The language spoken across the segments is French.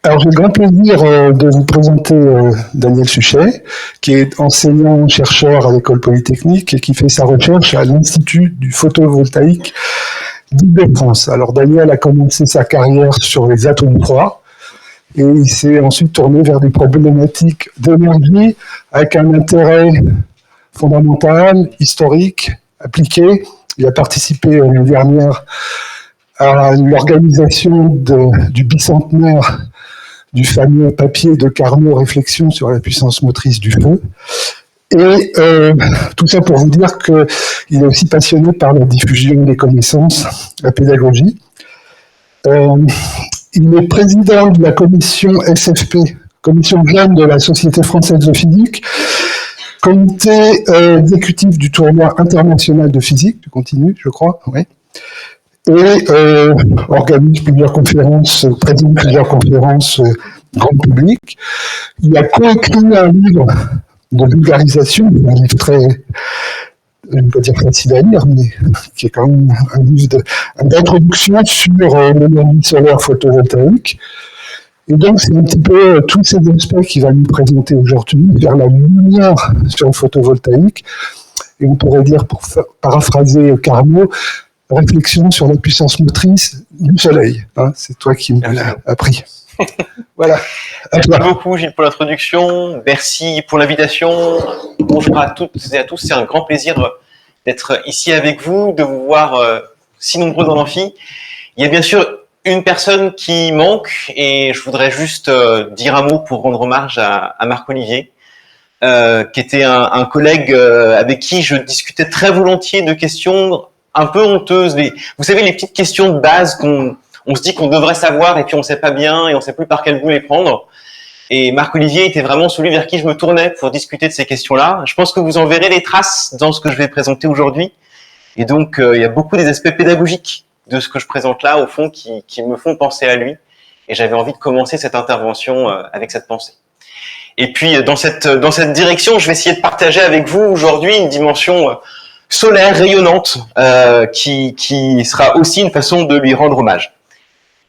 Alors, j'ai le grand plaisir de vous présenter Daniel Suchet, qui est enseignant-chercheur à l'École Polytechnique et qui fait sa recherche à l'Institut du photovoltaïque d'Île-de-France. Alors, Daniel a commencé sa carrière sur les atomes froids et il s'est ensuite tourné vers des problématiques d'énergie avec un intérêt fondamental, historique, appliqué. Il a participé l'année dernière à l'organisation du bicentenaire du fameux papier de Carnot, Réflexion sur la puissance motrice du feu. Et tout ça pour vous dire qu'il est aussi passionné par la diffusion des connaissances, la pédagogie. Il est président de la commission SFP, commission jeune de la Société française de physique, comité exécutif du tournoi international de physique, tu continues, je crois, oui. Et organise plusieurs conférences, présente plusieurs conférences grand public. Il a coécrit un livre de vulgarisation, un livre très, je ne vais pas dire facile à lire, mais qui est quand même un livre d'introduction sur l'énergie solaire photovoltaïque. Et donc, c'est un petit peu tous ces aspects qu'il va nous présenter aujourd'hui, faire la lumière sur le photovoltaïque. Et on pourrait dire, pour paraphraser Carnot, réflexion sur la puissance motrice du soleil. Hein, c'est toi qui me l'as appris. Voilà. Merci beaucoup, Gilles, pour l'introduction. Merci pour l'invitation. Bonjour à toutes et à tous. C'est un grand plaisir d'être ici avec vous, de vous voir si nombreux dans l'amphi. Il y a bien sûr une personne qui manque et je voudrais juste dire un mot pour rendre hommage à Marc-Olivier, qui était un collègue avec qui je discutais très volontiers de questions un peu honteuses. Vous savez, les petites questions de base on se dit qu'on devrait savoir et puis on ne sait pas bien et on ne sait plus par quel bout les prendre. Et Marc-Olivier était vraiment celui vers qui je me tournais pour discuter de ces questions-là. Je pense que vous en verrez les traces dans ce que je vais présenter aujourd'hui. Et donc, il y a beaucoup des aspects pédagogiques de ce que je présente là, au fond, qui me font penser à lui. Et j'avais envie de commencer cette intervention avec cette pensée. Et puis, dans cette direction, je vais essayer de partager avec vous aujourd'hui une dimension solaire, rayonnante, qui sera aussi une façon de lui rendre hommage.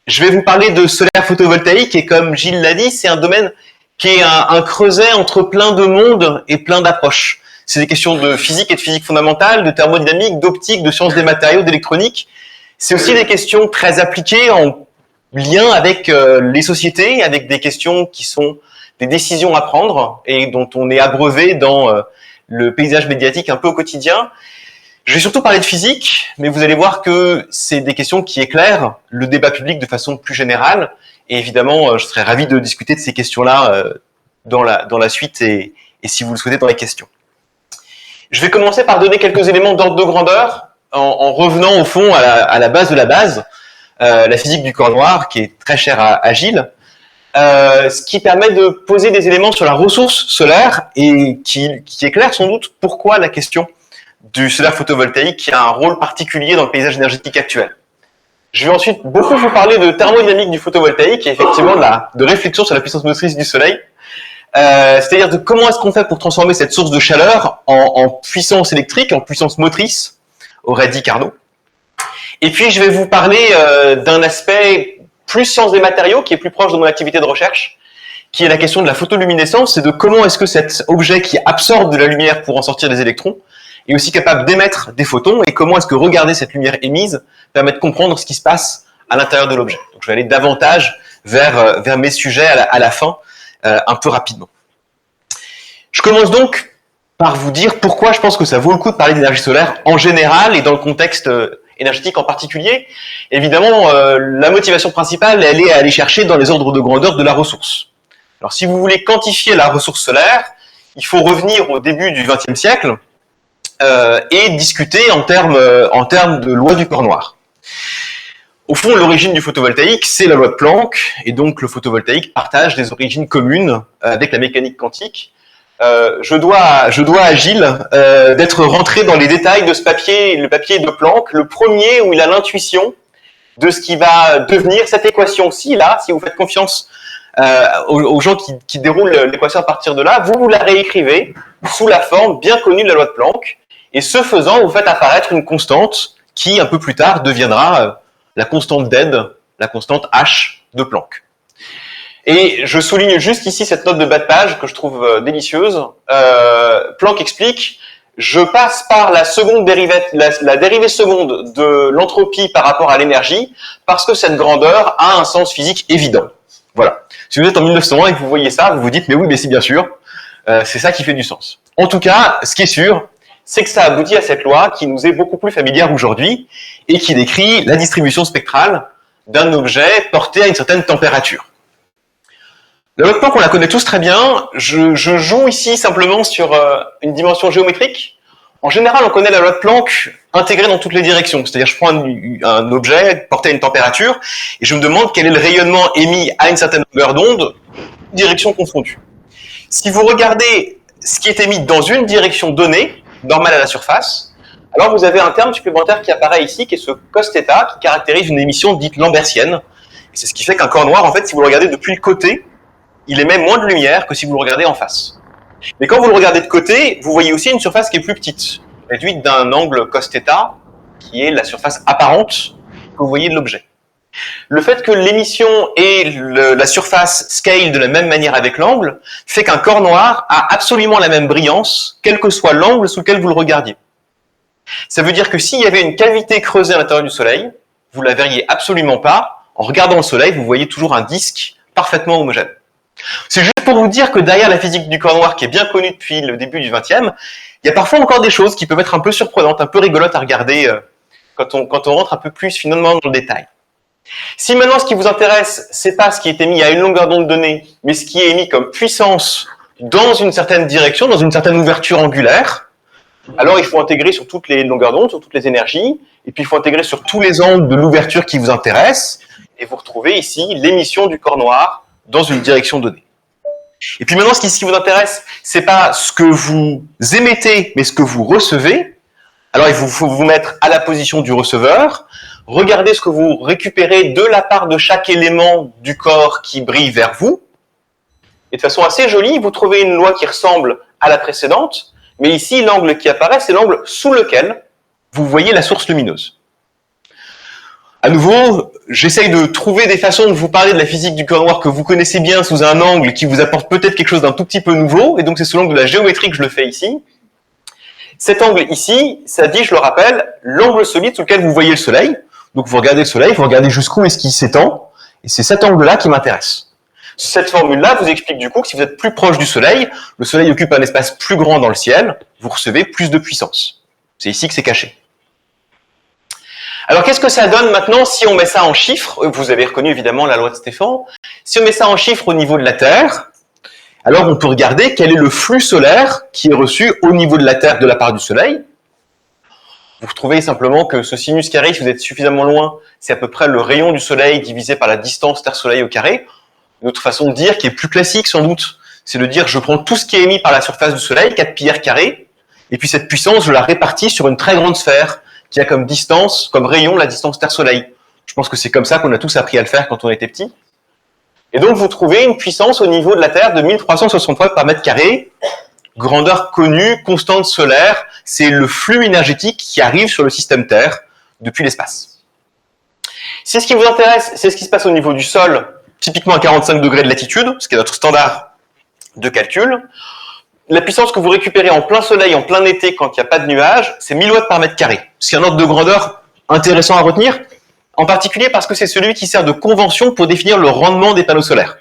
Je vais vous parler de solaire photovoltaïque et comme Gilles l'a dit, c'est un domaine qui est un creuset entre plein de mondes et plein d'approches. C'est des questions de physique et de physique fondamentale, de thermodynamique, d'optique, de sciences des matériaux, d'électronique. C'est aussi des questions très appliquées en lien avec les sociétés, avec des questions qui sont des décisions à prendre et dont on est abreuvé dans le paysage médiatique un peu au quotidien. Je vais surtout parler de physique, mais vous allez voir que c'est des questions qui éclairent le débat public de façon plus générale. Et évidemment, je serais ravi de discuter de ces questions-là dans la suite et si vous le souhaitez dans les questions. Je vais commencer par donner quelques éléments d'ordre de grandeur en revenant au fond à la base de la base, la physique du corps noir, qui est très chère à Gilles, ce qui permet de poser des éléments sur la ressource solaire et qui éclaire sans doute pourquoi la question du solaire photovoltaïque qui a un rôle particulier dans le paysage énergétique actuel. Je vais ensuite beaucoup vous parler de thermodynamique du photovoltaïque et effectivement de réflexion sur la puissance motrice du soleil, c'est-à-dire de comment est-ce qu'on fait pour transformer cette source de chaleur en puissance électrique, en puissance motrice, aurait dit Carnot. Et puis je vais vous parler d'un aspect plus science des matériaux qui est plus proche de mon activité de recherche, qui est la question de la photoluminescence et de comment est-ce que cet objet qui absorbe de la lumière pour en sortir des électrons est aussi capable d'émettre des photons et comment est-ce que regarder cette lumière émise permet de comprendre ce qui se passe à l'intérieur de l'objet. Donc je vais aller davantage vers mes sujets à la fin, un peu rapidement. Je commence donc par vous dire pourquoi je pense que ça vaut le coup de parler d'énergie solaire en général et dans le contexte énergétique en particulier. Évidemment, la motivation principale, elle est à aller chercher dans les ordres de grandeur de la ressource. Alors si vous voulez quantifier la ressource solaire, il faut revenir au début du XXe siècle, et discuter en termes de loi du corps noir. Au fond, l'origine du photovoltaïque, c'est la loi de Planck, et donc le photovoltaïque partage des origines communes avec la mécanique quantique. Je dois à Gilles d'être rentré dans les détails de ce papier, le papier de Planck, le premier où il a l'intuition de ce qui va devenir cette équation-ci, là, si vous faites confiance aux gens qui déroulent l'équation à partir de là, vous la réécrivez sous la forme bien connue de la loi de Planck, et ce faisant, vous faites apparaître une constante qui, un peu plus tard, deviendra la constante Z, la constante H de Planck. Et je souligne juste ici cette note de bas de page que je trouve délicieuse. Planck explique, je passe par la seconde dérivée, la dérivée seconde de l'entropie par rapport à l'énergie, parce que cette grandeur a un sens physique évident. Voilà. Si vous êtes en 1901 et que vous voyez ça, vous vous dites, mais oui, mais c'est bien sûr, c'est ça qui fait du sens. En tout cas, ce qui est sûr, c'est que ça aboutit à cette loi qui nous est beaucoup plus familière aujourd'hui et qui décrit la distribution spectrale d'un objet porté à une certaine température. La loi de Planck, on la connaît tous très bien. Je joue ici simplement sur une dimension géométrique. En général, on connaît la loi de Planck intégrée dans toutes les directions. C'est-à-dire, je prends un objet porté à une température et je me demande quel est le rayonnement émis à une certaine longueur d'onde, direction confondue. Si vous regardez ce qui est émis dans une direction donnée, normale à la surface, alors vous avez un terme supplémentaire qui apparaît ici, qui est ce cos θ, qui caractérise une émission dite lambertienne. C'est ce qui fait qu'un corps noir, en fait, si vous le regardez depuis le côté, il émet moins de lumière que si vous le regardez en face. Mais quand vous le regardez de côté, vous voyez aussi une surface qui est plus petite, réduite d'un angle cos θ, qui est la surface apparente que vous voyez de l'objet. Le fait que l'émission et la surface scale de la même manière avec l'angle fait qu'un corps noir a absolument la même brillance, quel que soit l'angle sous lequel vous le regardiez. Ça veut dire que s'il y avait une cavité creusée à l'intérieur du Soleil, vous ne la verriez absolument pas. En regardant le Soleil, vous voyez toujours un disque parfaitement homogène. C'est juste pour vous dire que derrière la physique du corps noir, qui est bien connue depuis le début du XXe, il y a parfois encore des choses qui peuvent être un peu surprenantes, un peu rigolotes à regarder quand on rentre un peu plus finement dans le détail. Si maintenant ce qui vous intéresse, c'est pas ce qui est émis à une longueur d'onde donnée, mais ce qui est émis comme puissance dans une certaine direction, dans une certaine ouverture angulaire, alors il faut intégrer sur toutes les longueurs d'onde, sur toutes les énergies, et puis il faut intégrer sur tous les angles de l'ouverture qui vous intéresse, et vous retrouvez ici l'émission du corps noir dans une direction donnée. Et puis maintenant, ce qui vous intéresse, c'est pas ce que vous émettez, mais ce que vous recevez. Alors il faut vous mettre à la position du receveur, regardez ce que vous récupérez de la part de chaque élément du corps qui brille vers vous. Et de façon assez jolie, vous trouvez une loi qui ressemble à la précédente, mais ici, l'angle qui apparaît, c'est l'angle sous lequel vous voyez la source lumineuse. À nouveau, j'essaye de trouver des façons de vous parler de la physique du corps noir que vous connaissez bien sous un angle qui vous apporte peut-être quelque chose d'un tout petit peu nouveau, et donc c'est sous l'angle de la géométrie que je le fais ici. Cet angle ici, ça dit, je le rappelle, l'angle solide sous lequel vous voyez le Soleil. Donc vous regardez le Soleil, vous regardez jusqu'où est-ce qu'il s'étend, et c'est cet angle-là qui m'intéresse. Cette formule-là vous explique du coup que si vous êtes plus proche du Soleil, le Soleil occupe un espace plus grand dans le ciel, vous recevez plus de puissance. C'est ici que c'est caché. Alors qu'est-ce que ça donne maintenant si on met ça en chiffres? Vous avez reconnu évidemment la loi de Stéphan. Si on met ça en chiffres au niveau de la Terre, alors on peut regarder quel est le flux solaire qui est reçu au niveau de la Terre de la part du Soleil. Vous retrouvez simplement que ce sinus carré, si vous êtes suffisamment loin, c'est à peu près le rayon du Soleil divisé par la distance Terre-Soleil au carré. Une autre façon de dire, qui est plus classique sans doute, c'est de dire je prends tout ce qui est émis par la surface du Soleil, 4 pi r carré, et puis cette puissance, je la répartis sur une très grande sphère qui a comme distance, comme rayon, la distance Terre-Soleil. Je pense que c'est comme ça qu'on a tous appris à le faire quand on était petit. Et donc vous trouvez une puissance au niveau de la Terre de 1360 watts par mètre carré, grandeur connue, constante solaire, c'est le flux énergétique qui arrive sur le système Terre depuis l'espace. Si ce qui vous intéresse, c'est ce qui se passe au niveau du sol, typiquement à 45 degrés de latitude, ce qui est notre standard de calcul, la puissance que vous récupérez en plein soleil, en plein été, quand il n'y a pas de nuages, c'est 1000 watts par mètre carré. C'est un ordre de grandeur intéressant à retenir, en particulier parce que c'est celui qui sert de convention pour définir le rendement des panneaux solaires.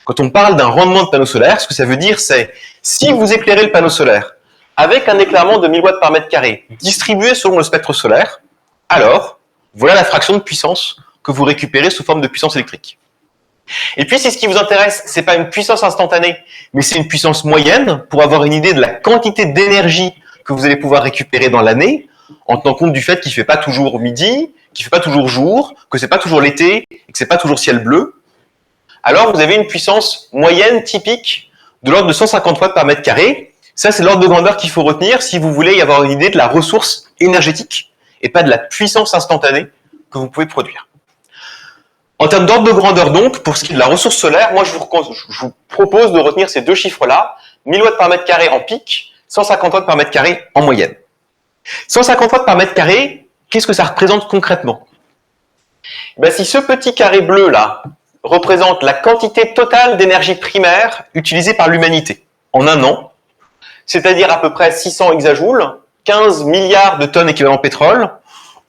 Quand on parle d'un rendement de panneau solaire, ce que ça veut dire, c'est si vous éclairez le panneau solaire avec un éclairement de 1000 watts par mètre carré distribué selon le spectre solaire, alors voilà la fraction de puissance que vous récupérez sous forme de puissance électrique. Et puis, si ce qui vous intéresse, c'est pas une puissance instantanée, mais c'est une puissance moyenne pour avoir une idée de la quantité d'énergie que vous allez pouvoir récupérer dans l'année, en tenant compte du fait qu'il fait pas toujours midi, qu'il fait pas toujours jour, que c'est pas toujours l'été et que c'est pas toujours ciel bleu. Alors, vous avez une puissance moyenne typique de l'ordre de 150 watts par mètre carré. Ça, c'est l'ordre de grandeur qu'il faut retenir si vous voulez y avoir une idée de la ressource énergétique et pas de la puissance instantanée que vous pouvez produire. En termes d'ordre de grandeur donc, pour ce qui est de la ressource solaire, moi je vous propose de retenir ces deux chiffres-là, 1000 watts par mètre carré en pic, 150 watts par mètre carré en moyenne. 150 watts par mètre carré, qu'est-ce que ça représente concrètement? Si ce petit carré bleu là, représente la quantité totale d'énergie primaire utilisée par l'humanité en un an, c'est-à-dire à peu près 600 hexajoules, 15 milliards de tonnes équivalent pétrole,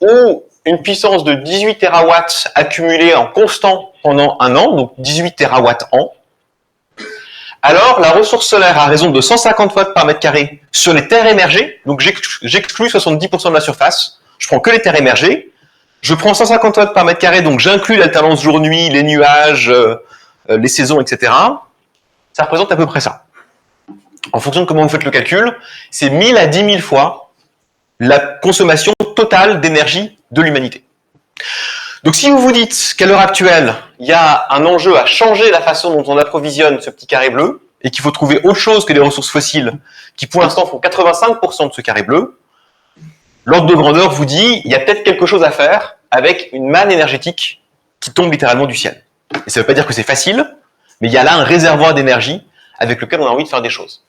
ou une puissance de 18 terawatts accumulée en constant pendant un an, donc 18 terawatts an. Alors, la ressource solaire a raison de 150 watts par mètre carré sur les terres émergées, donc j'exclus 70% de la surface, je prends que les terres émergées, je prends 150 watts par mètre carré, donc j'inclus l'alternance jour-nuit, les nuages, les saisons, etc. Ça représente à peu près ça. En fonction de comment vous faites le calcul, c'est 1000 à 10 000 fois la consommation totale d'énergie de l'humanité. Donc si vous vous dites qu'à l'heure actuelle, il y a un enjeu à changer la façon dont on approvisionne ce petit carré bleu, et qu'il faut trouver autre chose que les ressources fossiles, qui pour l'instant font 85% de ce carré bleu, l'ordre de grandeur vous dit, il y a peut-être quelque chose à faire avec une manne énergétique qui tombe littéralement du ciel. Et ça ne veut pas dire que c'est facile, mais il y a là un réservoir d'énergie avec lequel on a envie de faire des choses.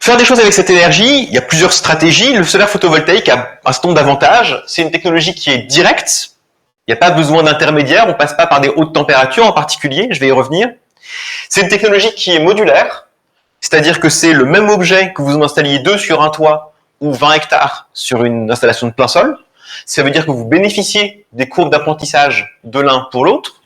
Faire des choses avec cette énergie, il y a plusieurs stratégies. Le solaire photovoltaïque a un certain nombre d'avantages. C'est une technologie qui est directe. Il n'y a pas besoin d'intermédiaire. On ne passe pas par des hautes températures en particulier. Je vais y revenir. C'est une technologie qui est modulaire. C'est-à-dire que c'est le même objet que vous en installiez 2 sur un toit ou 20 hectares sur une installation de plein sol. Ça veut dire que vous bénéficiez des courbes d'apprentissage de l'un pour l'autre.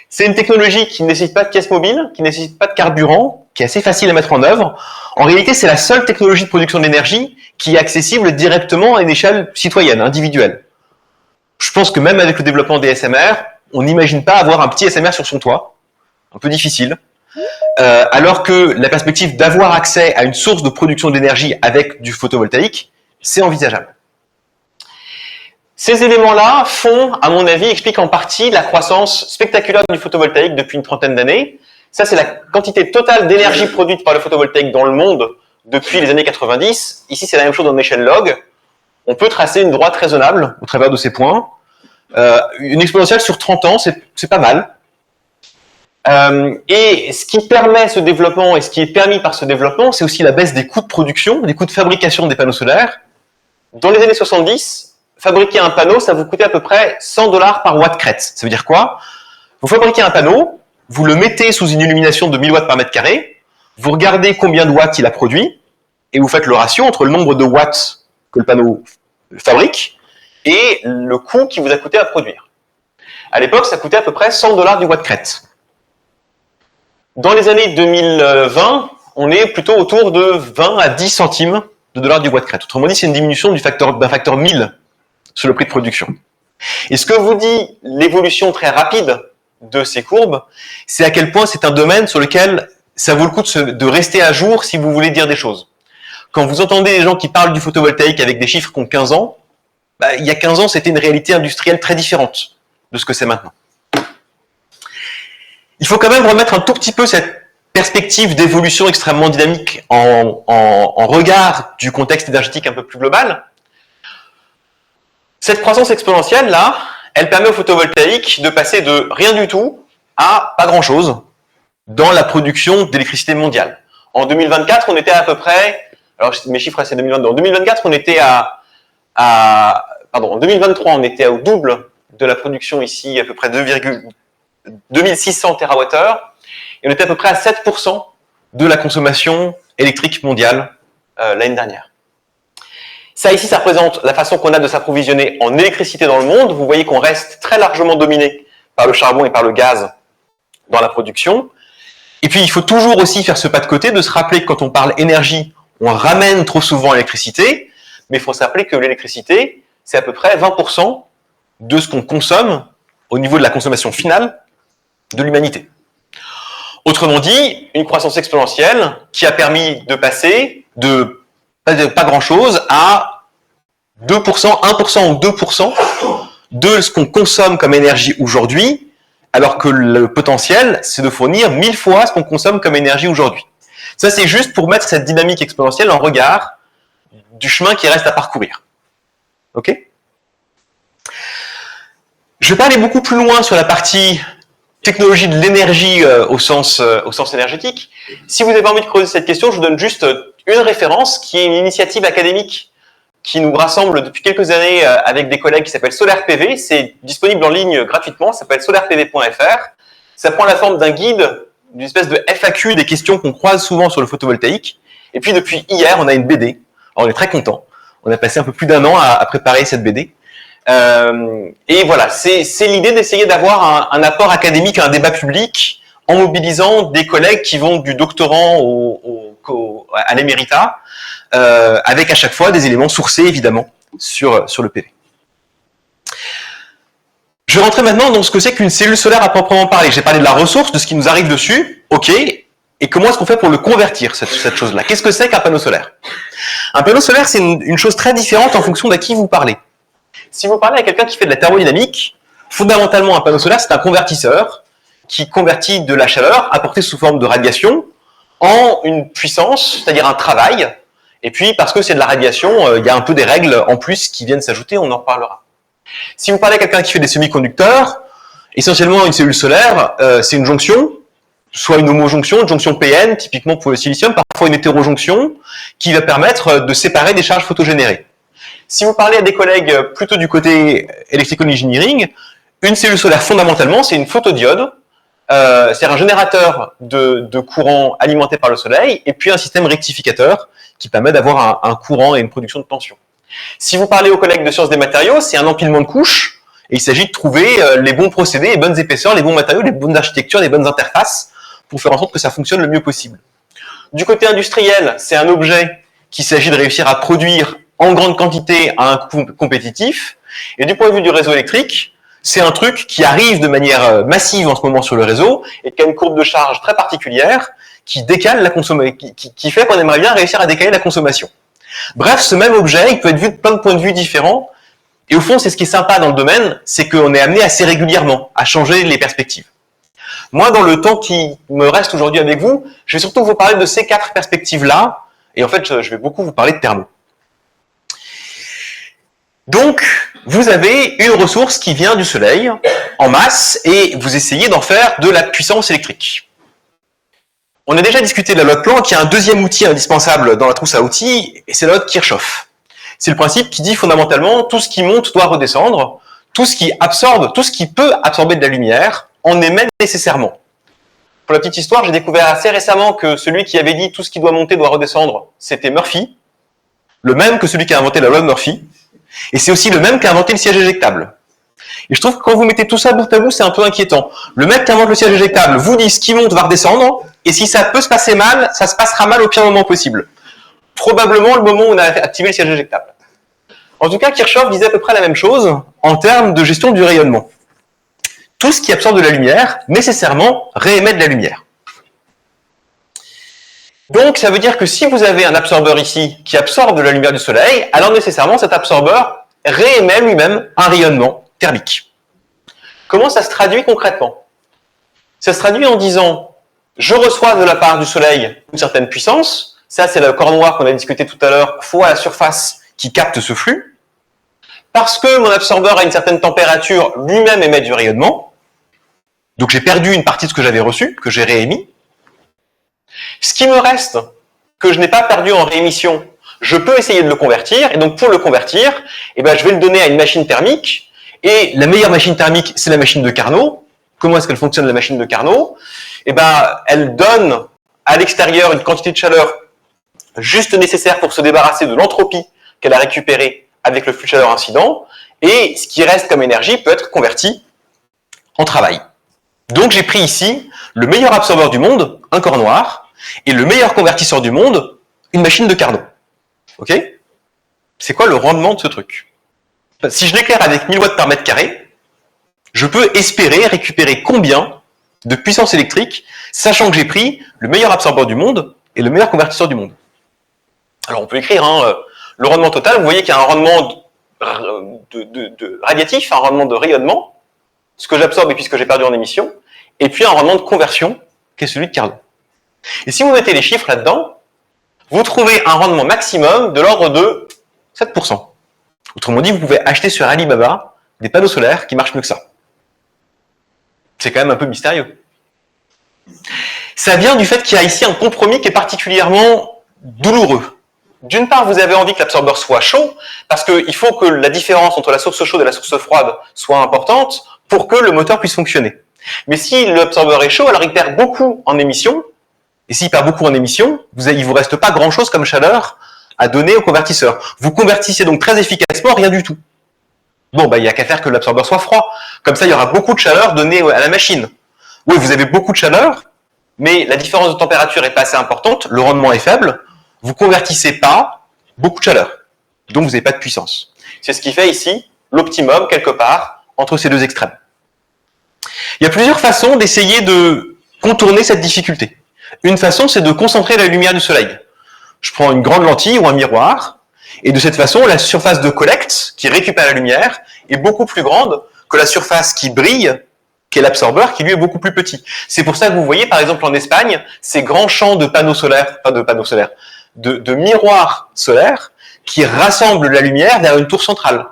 C'est une technologie qui ne nécessite pas de pièces mobiles, qui ne nécessite pas de carburant, qui est assez facile à mettre en œuvre. En réalité, c'est la seule technologie de production d'énergie qui est accessible directement à une échelle citoyenne, individuelle. Je pense que même avec le développement des SMR, on n'imagine pas avoir un petit SMR sur son toit. Un peu difficile. Alors que la perspective d'avoir accès à une source de production d'énergie avec du photovoltaïque, c'est envisageable. Ces éléments-là font, à mon avis, expliquent en partie la croissance spectaculaire du photovoltaïque depuis une trentaine d'années. Ça, c'est la quantité totale d'énergie produite par le photovoltaïque dans le monde depuis les années 90. Ici, c'est la même chose en échelle log. On peut tracer une droite raisonnable au travers de ces points. Une exponentielle sur 30 ans, c'est pas mal. Et ce qui permet ce développement et ce qui est permis par ce développement, c'est aussi la baisse des coûts de production, des coûts de fabrication des panneaux solaires. Dans les années 70, fabriquer un panneau, ça vous coûtait à peu près $100 par watt crête. Ça veut dire quoi? Vous fabriquez un panneau, vous le mettez sous une illumination de 1000 watts par mètre carré, vous regardez combien de watts il a produit, et vous faites le ratio entre le nombre de watts que le panneau fabrique et le coût qui vous a coûté à produire. À l'époque, ça coûtait à peu près $100 du watt crête. Dans les années 2020, on est plutôt autour de 20 à 10 centimes de dollars du watt crête. Autrement dit, c'est une diminution d'un facteur 1000 sur le prix de production. Et ce que vous dit l'évolution très rapide de ces courbes, c'est à quel point c'est un domaine sur lequel ça vaut le coup de rester à jour si vous voulez dire des choses. Quand vous entendez des gens qui parlent du photovoltaïque avec des chiffres qui ont 15 ans, il y a 15 ans, c'était une réalité industrielle très différente de ce que c'est maintenant. Il faut quand même remettre un tout petit peu cette perspective d'évolution extrêmement dynamique en regard du contexte énergétique un peu plus global. Cette croissance exponentielle, là, elle permet au photovoltaïque de passer de rien du tout à pas grand-chose dans la production d'électricité mondiale. En 2024, on était à peu près, alors mes chiffres c'est 2022, en 2024, on était en 2023, on était au double de la production ici, à peu près 2600 TWh, et on était à peu près à 7% de la consommation électrique mondiale l'année dernière. Ça ici, ça représente la façon qu'on a de s'approvisionner en électricité dans le monde. Vous voyez qu'on reste très largement dominé par le charbon et par le gaz dans la production. Et puis, il faut toujours aussi faire ce pas de côté, de se rappeler que quand on parle énergie, on ramène trop souvent l'électricité, mais il faut se rappeler que l'électricité, c'est à peu près 20% de ce qu'on consomme au niveau de la consommation finale de l'humanité. Autrement dit, une croissance exponentielle qui a permis de passer de pas grand-chose à 2%, 1% ou 2% de ce qu'on consomme comme énergie aujourd'hui, alors que le potentiel, c'est de fournir 1000 fois ce qu'on consomme comme énergie aujourd'hui. Ça, c'est juste pour mettre cette dynamique exponentielle en regard du chemin qui reste à parcourir. Ok ? Je vais pas aller beaucoup plus loin sur la partie technologie de l'énergie au sens énergétique. Si vous n'avez pas envie de creuser cette question, je vous donne juste une référence qui est une initiative académique qui nous rassemble depuis quelques années avec des collègues qui s'appelle Solaire PV. C'est disponible en ligne gratuitement, ça s'appelle solarepv.fr. Ça prend la forme d'un guide, d'une espèce de FAQ des questions qu'on croise souvent sur le photovoltaïque. Et puis depuis hier, on a une BD. Alors, on est très content. On a passé un peu plus d'1 an à préparer cette BD. Et voilà, c'est l'idée d'essayer d'avoir un apport académique, un débat public, en mobilisant des collègues qui vont du doctorant à l'éméritat, avec à chaque fois des éléments sourcés, évidemment, sur le PV. Je vais rentrer maintenant dans ce que c'est qu'une cellule solaire à proprement parler. J'ai parlé de la ressource, de ce qui nous arrive dessus, ok, et comment est-ce qu'on fait pour le convertir, cette chose-là? Qu'est-ce que c'est qu'un panneau solaire? Un panneau solaire, c'est une chose très différente en fonction d'à qui vous parlez. Si vous parlez à quelqu'un qui fait de la thermodynamique, fondamentalement, un panneau solaire, c'est un convertisseur qui convertit de la chaleur apportée sous forme de radiation en une puissance, c'est-à-dire un travail. Et puis, parce que c'est de la radiation, il y a un peu des règles en plus qui viennent s'ajouter, on en reparlera. Si vous parlez à quelqu'un qui fait des semi-conducteurs, essentiellement une cellule solaire, c'est une jonction, soit une homojonction, une jonction PN, typiquement pour le silicium, parfois une hétérojonction, qui va permettre de séparer des charges photogénérées. Si vous parlez à des collègues plutôt du côté electrical engineering, une cellule solaire fondamentalement, c'est une photodiode, c'est un générateur de courant alimenté par le soleil, et puis un système rectificateur qui permet d'avoir un courant et une production de tension. Si vous parlez aux collègues de sciences des matériaux, c'est un empilement de couches, et il s'agit de trouver les bons procédés, les bonnes épaisseurs, les bons matériaux, les bonnes architectures, les bonnes interfaces, pour faire en sorte que ça fonctionne le mieux possible. Du côté industriel, c'est un objet qu'il s'agit de réussir à produire en grande quantité à un coût compétitif, et du point de vue du réseau électrique, c'est un truc qui arrive de manière massive en ce moment sur le réseau, et qui a une courbe de charge très particulière, qui décale la consommation, qui fait qu'on aimerait bien réussir à décaler la consommation. Bref, ce même objet, il peut être vu de plein de points de vue différents, et au fond, c'est ce qui est sympa dans le domaine, c'est qu'on est amené assez régulièrement à changer les perspectives. Moi, dans le temps qui me reste aujourd'hui avec vous, je vais surtout vous parler de ces 4 perspectives-là, et en fait, je vais beaucoup vous parler de thermo. Donc, vous avez une ressource qui vient du soleil, en masse, et vous essayez d'en faire de la puissance électrique. On a déjà discuté de la loi de Planck, qui est un deuxième outil indispensable dans la trousse à outils, et c'est la loi de Kirchhoff. C'est le principe qui dit fondamentalement, tout ce qui monte doit redescendre, tout ce qui absorbe, tout ce qui peut absorber de la lumière, en émet nécessairement. Pour la petite histoire, j'ai découvert assez récemment que celui qui avait dit tout ce qui doit monter doit redescendre, c'était Murphy, le même que celui qui a inventé la loi de Murphy, et c'est aussi le même qui a inventé le siège éjectable. Et je trouve que quand vous mettez tout ça bout à bout, c'est un peu inquiétant. Le mec qui invente le siège éjectable vous dit ce qui monte va redescendre, et si ça peut se passer mal, ça se passera mal au pire moment possible. Probablement le moment où on a activé le siège éjectable. En tout cas, Kirchhoff disait à peu près la même chose en termes de gestion du rayonnement. Tout ce qui absorbe de la lumière, nécessairement, réémet de la lumière. Donc, ça veut dire que si vous avez un absorbeur ici qui absorbe de la lumière du soleil, alors nécessairement, cet absorbeur réémet lui-même un rayonnement thermique. Comment ça se traduit concrètement? Ça se traduit en disant, je reçois de la part du soleil une certaine puissance, ça c'est le corps noir qu'on a discuté tout à l'heure, fois la surface qui capte ce flux, parce que mon absorbeur a une certaine température, lui-même émet du rayonnement, donc j'ai perdu une partie de ce que j'avais reçu, que j'ai réémis. Ce qui me reste, que je n'ai pas perdu en réémission, je peux essayer de le convertir, et donc pour le convertir, je vais le donner à une machine thermique, et la meilleure machine thermique, c'est la machine de Carnot. Comment est-ce qu'elle fonctionne, la machine de Carnot? Elle donne à l'extérieur une quantité de chaleur juste nécessaire pour se débarrasser de l'entropie qu'elle a récupérée avec le flux de chaleur incident, et ce qui reste comme énergie peut être converti en travail. Donc j'ai pris ici le meilleur absorbeur du monde, un corps noir, et le meilleur convertisseur du monde, une machine de Carnot. Ok? C'est quoi le rendement de ce truc? Si je l'éclaire avec 1000 watts par mètre carré, je peux espérer récupérer combien de puissance électrique, sachant que j'ai pris le meilleur absorbeur du monde et le meilleur convertisseur du monde. Alors on peut écrire le rendement total, vous voyez qu'il y a un rendement de radiatif, un rendement de rayonnement, ce que j'absorbe et puis ce que j'ai perdu en émission, et puis un rendement de conversion, qui est celui de Carnot. Et si vous mettez les chiffres là-dedans, vous trouvez un rendement maximum de l'ordre de 7%. Autrement dit, vous pouvez acheter sur Alibaba des panneaux solaires qui marchent mieux que ça. C'est quand même un peu mystérieux. Ça vient du fait qu'il y a ici un compromis qui est particulièrement douloureux. d'une part, vous avez envie que l'absorbeur soit chaud, parce qu'il faut que la différence entre la source chaude et la source froide soit importante pour que le moteur puisse fonctionner. Mais si l'absorbeur est chaud, alors il perd beaucoup en émission, et s'il perd beaucoup en émission, il vous reste pas grand-chose comme chaleur à donner au convertisseur. Vous convertissez donc très efficacement rien du tout. Bon, il n'y a qu'à faire que l'absorbeur soit froid. Comme ça, il y aura beaucoup de chaleur donnée à la machine. Oui, vous avez beaucoup de chaleur, mais la différence de température est pas assez importante, le rendement est faible, vous convertissez pas beaucoup de chaleur. Donc, vous n'avez pas de puissance. C'est ce qui fait ici l'optimum, quelque part, entre ces deux extrêmes. Il y a plusieurs façons d'essayer de contourner cette difficulté. Une façon, c'est de concentrer la lumière du soleil. Je prends une grande lentille ou un miroir, et de cette façon, la surface de collecte, qui récupère la lumière, est beaucoup plus grande que la surface qui brille, qui est l'absorbeur, qui lui est beaucoup plus petit. C'est pour ça que vous voyez, par exemple, en Espagne, ces grands champs de panneaux solaires, de miroirs solaires, qui rassemblent la lumière vers une tour centrale.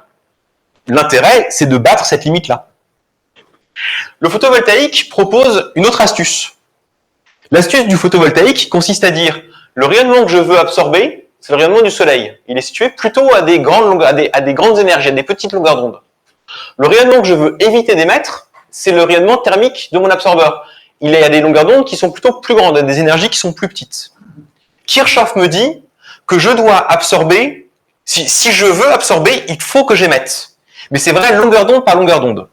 L'intérêt, c'est de battre cette limite-là. Le photovoltaïque propose une autre astuce. L'astuce du photovoltaïque consiste à dire, le rayonnement que je veux absorber, c'est le rayonnement du soleil. Il est situé plutôt à des grandes énergies, à des petites longueurs d'onde. Le rayonnement que je veux éviter d'émettre, c'est le rayonnement thermique de mon absorbeur. Il est à des longueurs d'onde qui sont plutôt plus grandes, à des énergies qui sont plus petites. Kirchhoff me dit que je dois absorber, si je veux absorber, il faut que j'émette. Mais c'est vrai longueur d'onde par longueur d'onde.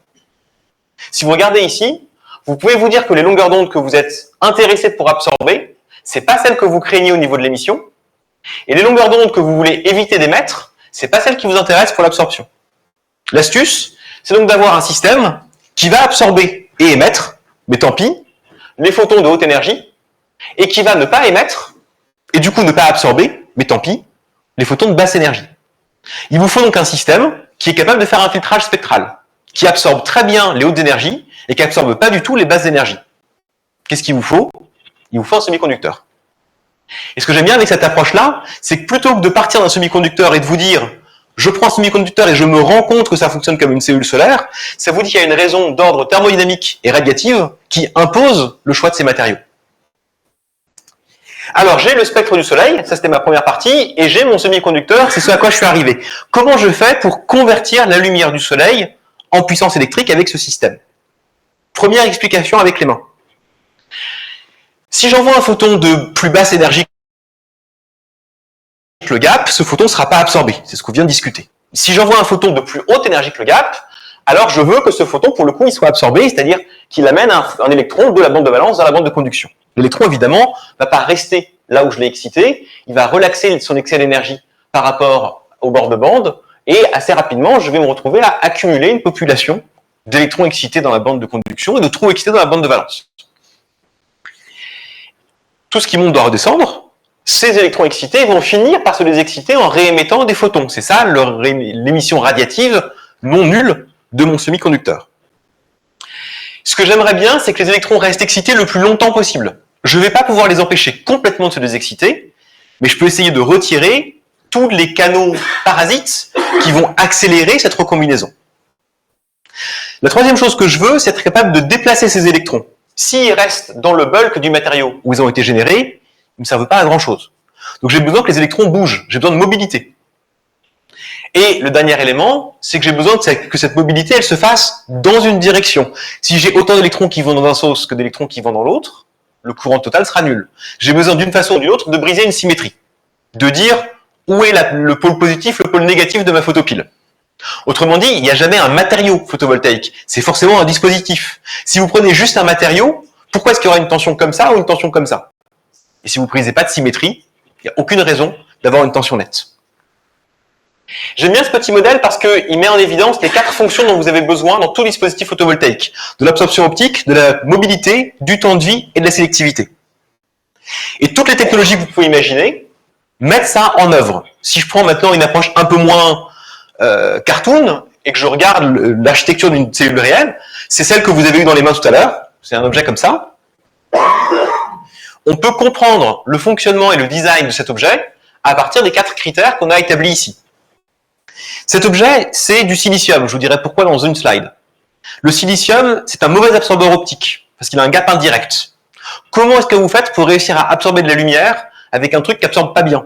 Si vous regardez ici, vous pouvez vous dire que les longueurs d'onde que vous êtes intéressés pour absorber, c'est pas celles que vous craignez au niveau de l'émission, et les longueurs d'onde que vous voulez éviter d'émettre, c'est pas celles qui vous intéressent pour l'absorption. L'astuce, c'est donc d'avoir un système qui va absorber et émettre, mais tant pis, les photons de haute énergie, et qui va ne pas émettre, et du coup ne pas absorber, mais tant pis, les photons de basse énergie. Il vous faut donc un système qui est capable de faire un filtrage spectral, qui absorbe très bien les hautes énergies, et qui absorbe pas du tout les basses énergies. Qu'est-ce qu'il vous faut? Il vous faut un semi-conducteur. Et ce que j'aime bien avec cette approche-là, c'est que plutôt que de partir d'un semi-conducteur et de vous dire je prends un semi-conducteur et je me rends compte que ça fonctionne comme une cellule solaire, ça vous dit qu'il y a une raison d'ordre thermodynamique et radiative qui impose le choix de ces matériaux. Alors j'ai le spectre du soleil, ça c'était ma première partie, et j'ai mon semi-conducteur, c'est ce à quoi je suis arrivé. Comment je fais pour convertir la lumière du soleil en puissance électrique avec ce système? Première explication avec les mains. Si j'envoie un photon de plus basse énergie que le gap, ce photon ne sera pas absorbé. C'est ce qu'on vient de discuter. Si j'envoie un photon de plus haute énergie que le gap, alors je veux que ce photon, pour le coup, il soit absorbé, c'est-à-dire qu'il amène un électron de la bande de valence dans la bande de conduction. L'électron, évidemment, ne va pas rester là où je l'ai excité, il va relaxer son excès d'énergie par rapport au bord de bande, et assez rapidement, je vais me retrouver à accumuler une population d'électrons excités dans la bande de conduction et de trous excités dans la bande de valence. Tout ce qui monte doit redescendre. Ces électrons excités vont finir par se désexciter en réémettant des photons. C'est ça l'émission radiative non nulle de mon semi-conducteur. Ce que j'aimerais bien, c'est que les électrons restent excités le plus longtemps possible. Je ne vais pas pouvoir les empêcher complètement de se désexciter, mais je peux essayer de retirer tous les canaux parasites qui vont accélérer cette recombinaison. La troisième chose que je veux, c'est être capable de déplacer ces électrons. S'ils restent dans le bulk du matériau où ils ont été générés, ils ne me servent pas à grand chose. Donc j'ai besoin que les électrons bougent, j'ai besoin de mobilité. Et le dernier élément, c'est que j'ai besoin que cette mobilité, elle se fasse dans une direction. Si j'ai autant d'électrons qui vont dans un sens que d'électrons qui vont dans l'autre, le courant total sera nul. J'ai besoin d'une façon ou d'une autre de briser une symétrie. De dire où est le pôle positif, le pôle négatif de ma photopile. Autrement dit, il n'y a jamais un matériau photovoltaïque. C'est forcément un dispositif. Si vous prenez juste un matériau, pourquoi est-ce qu'il y aura une tension comme ça ou une tension comme ça? Et si vous ne brisez pas de symétrie, il n'y a aucune raison d'avoir une tension nette. J'aime bien ce petit modèle parce qu'il met en évidence les 4 fonctions dont vous avez besoin dans tout dispositif photovoltaïque. De l'absorption optique, de la mobilité, du temps de vie et de la sélectivité. Et toutes les technologies que vous pouvez imaginer mettent ça en œuvre. Si je prends maintenant une approche un peu moins cartoon et que je regarde l'architecture d'une cellule réelle, c'est celle que vous avez eue dans les mains tout à l'heure. C'est un objet comme ça. On peut comprendre le fonctionnement et le design de cet objet à partir des 4 critères qu'on a établis ici. Cet objet, c'est du silicium. Je vous dirai pourquoi dans une slide. Le silicium, c'est un mauvais absorbeur optique parce qu'il a un gap indirect. Comment est-ce que vous faites pour réussir à absorber de la lumière avec un truc qui absorbe pas bien?